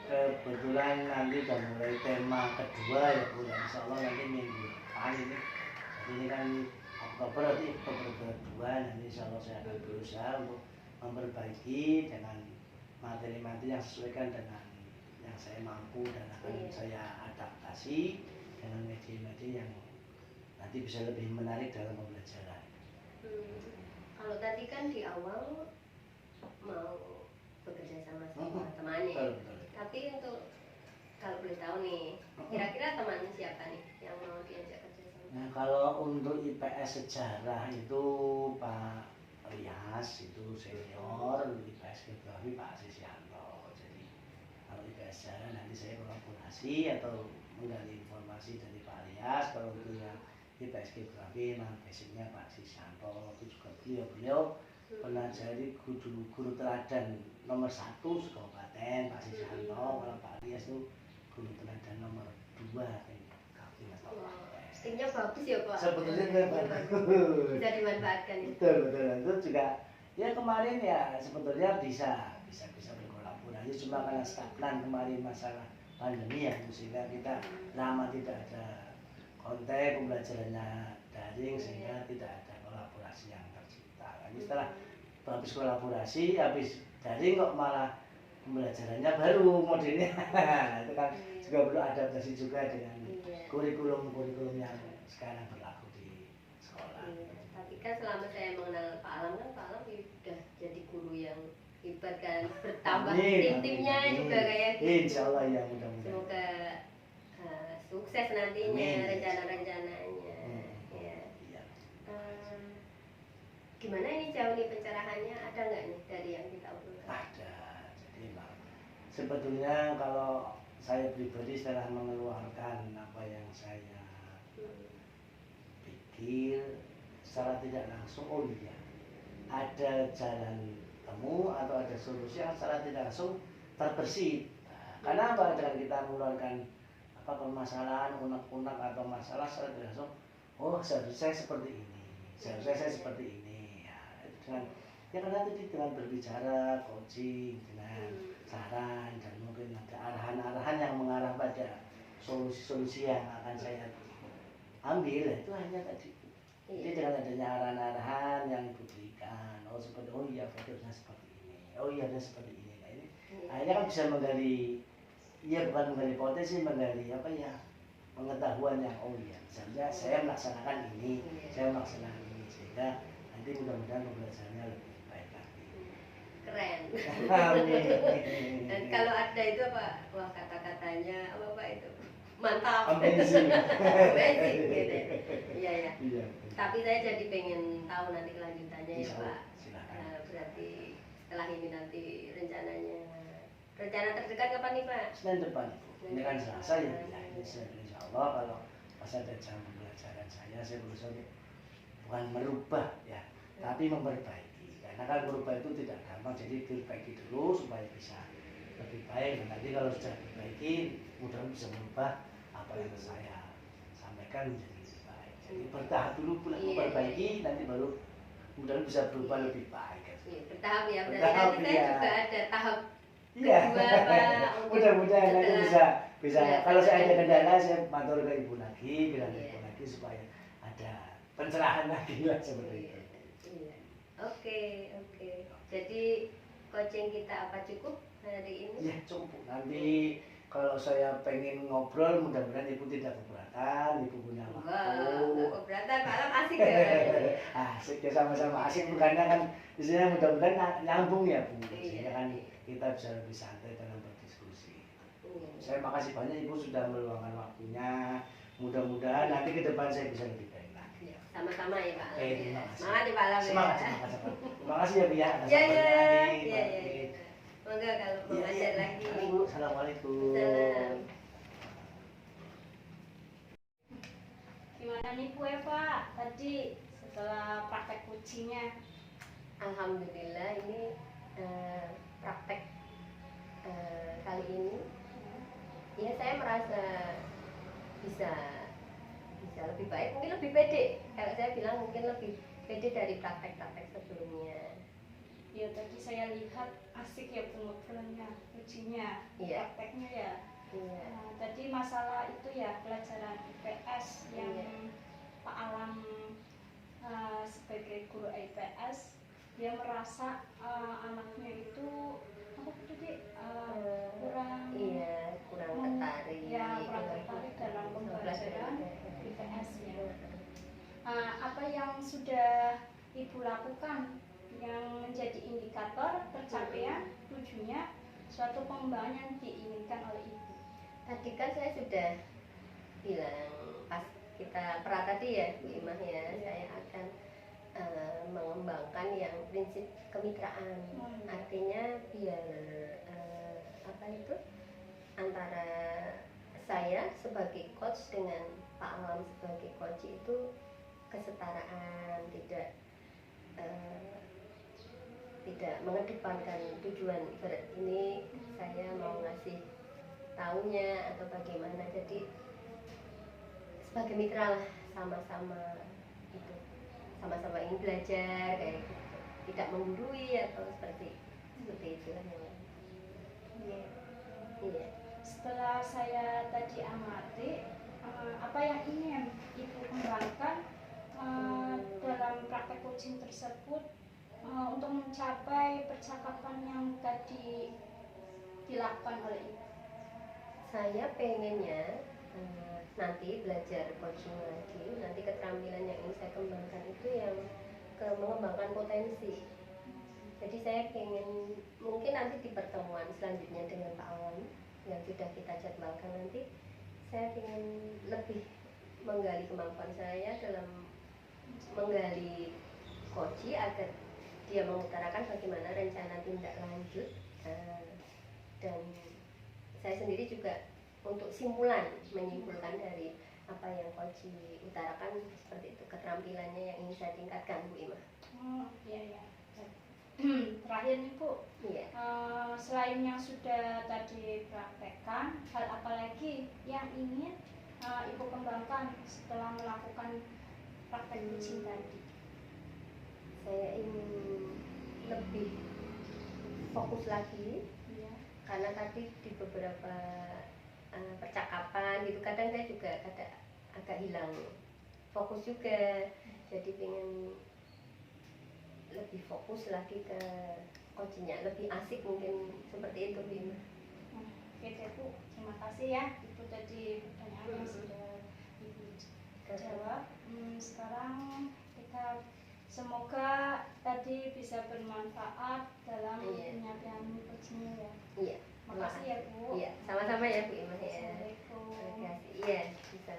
kebetulan nanti udah mulai tema kedua ya Bu, insya Allah nanti minggu depan ini. Jadi ini kan Oktober, nanti Oktober kedua, nanti insya Allah saya akan berusaha untuk memperbaiki dengan materi-materi yang sesuaikan dengan yang saya mampu, dan akan saya adaptasi dengan media-media yang nanti bisa lebih menarik dalam pembelajaran. Kalau tadi kan di awal mau bekerja sama temannya, tapi untuk kalau boleh tahu nih, kira-kira temannya siapa nih yang mau diajak kerja sama? Nah, kalau untuk IPS sejarah itu Pak Rias, itu senior, IPS geografi Pak Sisyanto. Jadi kalau IPS sejarah nanti saya kolaborasi atau menggali informasi dari Pak Rias. Kalau untuk yang IPS geografi memang basicnya Pak Sisyanto, itu juga beliau pernah jadi guru teladan nomor 1 kabupaten Pak Sisyanto. Kalau Pak Rias itu guru teladan nomor 2 Timnya bagus ya Pak? Sebetulnya bagus. Bisa dimanfaatkan ya? Betul. Itu juga ya kemarin ya sebetulnya bisa berkolaborasi, cuma karena stagnan kemarin masalah pandemi ya, sehingga kita lama tidak ada kontak, pembelajarannya daring, sehingga tidak ada kolaborasi yang tercipta. Lagi setelah habis kolaborasi, habis daring kok malah pembelajarannya baru modelnya. Itu kan juga perlu adaptasi juga dengan kurikulum yang sekarang berlaku di sekolah. Tapi kan selama saya mengenal Pak Alam kan Pak Alam sudah jadi guru yang hebat kan, bertambah tim-timnya juga kayak gitu. Insya Allah ya, mudah-mudahan. Semoga sukses nantinya rencana-rencananya. Ya. Gimana ini jauh nih pencerahannya, ada nggak nih dari yang kita obrolkan? Ada. Jadi sebetulnya kalau saya pribadi setelah mengeluarkan apa yang saya pikir secara tidak langsung, oh iya ada jalan temu atau ada solusi yang secara tidak langsung terbersit. Karena apa? Dengan kita mengeluarkan apa permasalahan unek-unek atau masalah secara tidak langsung, oh seharusnya saya seperti ini, seharusnya saya seperti ini. Ya, itu dengan ya karena tadi dengan berbicara, coaching, dengan saran dan mungkin ada arahan-arahan yang mengarah pada solusi-solusi yang akan saya ambil, itu hanya tadi. Jadi dengan adanya arahan-arahan yang ibu berikan, oh seperti oh iya harusnya seperti ini, oh iya harusnya seperti ini. Nah ini akhirnya kan bisa menggali, iya bukan menggali potensi, menggali apa ya, pengetahuan yang oh iya seharusnya saya melaksanakan ini, saya melaksanakan ini, sehingga nanti mudah-mudahan pembelajarannya lebih baik lagi. Keren. Amin. Dan kalau ada itu apa, wah kata-katanya apa itu mantap. Amazing. Amazing gitu. Iya ya. Iya. Tapi saya jadi pengen tahu nanti kelanjutannya ya Pak. Silakan. Berarti setelah ini nanti rencananya, rencana terdekat kapan nih Pak? Senin depan. Ini kan Selasa ya. Ini Senin insya Allah kalau pas ada jam pembelajaran saya berusaha bukan merubah ya, tapi memperbaiki. Karena kan merubah itu tidak gampang, jadi diperbaiki dulu supaya bisa lebih baik. Dan nanti kalau sudah diperbaiki, mudah-mudahan bisa merubah apa yang saya sampaikan menjadi lebih baik. Jadi bertahap dulu pula memperbaiki, nanti baru mudah-mudahan bisa berubah lebih baik. Iya, bertahap ya. Berarti Bertahap, nanti saya juga ada tahap iya. kedua Pak. Mudah-mudahan nanti bisa. Kalau saya ada kendala, saya matur ke ibu lagi, bilang ke ibu lagi supaya ada pencerahan lagi lah seperti itu. Iya. Oke. Jadi coaching kita apa cukup hari ini? Ya cukup. Nanti kalau saya pengen ngobrol, mudah-mudahan ibu tidak keberatan, ibu punya waktu. Enggak keberatan, malah asik ya. Asik ya, sama-sama asik. Bukannya kan isinya mudah-mudahan nyambung ya bu. Sehingga kan kita bisa lebih santai dalam berdiskusi. Saya makasih banyak ibu sudah meluangkan waktunya. Mudah-mudahan nanti ke depan saya bisa lebih baik lagi. Sama-sama ya Pak. Terima kasih. Semangat ya Pak Alam. Semangat. Terima kasih ya Bu ya. Iya. Semoga kalau mau belajar lagi. Assalamualaikum. Salam. Gimana nih Bu Eva tadi setelah praktek coachingnya? Alhamdulillah ini praktek kali ini ya saya merasa bisa lebih baik, mungkin lebih pede. Kalau saya bilang mungkin lebih pede dari praktek-praktek sebelumnya. Ya tadi saya lihat asik ya pengobrolannya, coachingnya, prakteknya ya. Iya. Nah, tadi masalah itu ya pelajaran IPS yang Pak Alam sebagai guru IPS dia merasa anaknya itu apa tadi kurang tertarik dalam pembelajaran IPS ya. Apa yang sudah Ibu lakukan yang menjadi indikator tercapainya tujuannya suatu pengembangan yang diinginkan oleh Ibu? Tadi kan saya sudah bilang pas kita tadi ya Bu Imah ya, saya akan mengembangkan yang prinsip kemitraan. Artinya biar antara saya sebagai coach dengan Pak Alam sebagai coach itu kesetaraan, tidak mengedepankan tujuan. Ibarat ini saya mau ngasih taunya atau bagaimana, jadi sebagai mitra lah, sama-sama ingin belajar kayak gitu, tidak menggurui atau seperti itulah yang iya. Setelah saya tadi amati apa yang ingin Ibu kembangkan dalam praktek coaching tersebut untuk mencapai percakapan yang tadi dilakukan oleh Ibu? Saya pengennya nanti belajar coaching lagi, nanti keterampilan yang ingin saya kembangkan itu yang mengembangkan potensi. Jadi saya pengen mungkin nanti di pertemuan selanjutnya dengan Pak Awan yang sudah kita jadwalkan nanti, saya ingin lebih menggali kemampuan saya dalam menggali coaching agar dia mengutarakan bagaimana rencana tindak lanjut, dan saya sendiri juga untuk menyimpulkan dari apa yang coaching utarakan seperti itu, keterampilannya yang ingin saya tingkatkan Bu Imah. Iya. Terakhir nih Bu, selain yang sudah tadi praktekkan, hal apa lagi yang ingin Ibu kembangkan setelah melakukan praktek coaching tadi? Saya ingin lebih fokus lagi, Ya. karena tadi di beberapa percakapan gitu kadang saya juga agak hilang fokus juga, jadi pengen lebih fokus lagi ke coachingnya, lebih asik mungkin seperti itu Bima. Oke deh Bu, terima kasih ya. Itu tadi pertanyaan yang sudah Ibu jawab. Sekarang kita semoga tadi bisa bermanfaat dalam penyampaian coachingnya ya. Iya. Makasih ya Bu. Iya, sama-sama ya Bu Ima ya. Assalamualaikum. Terima kasih. Iya, bisa.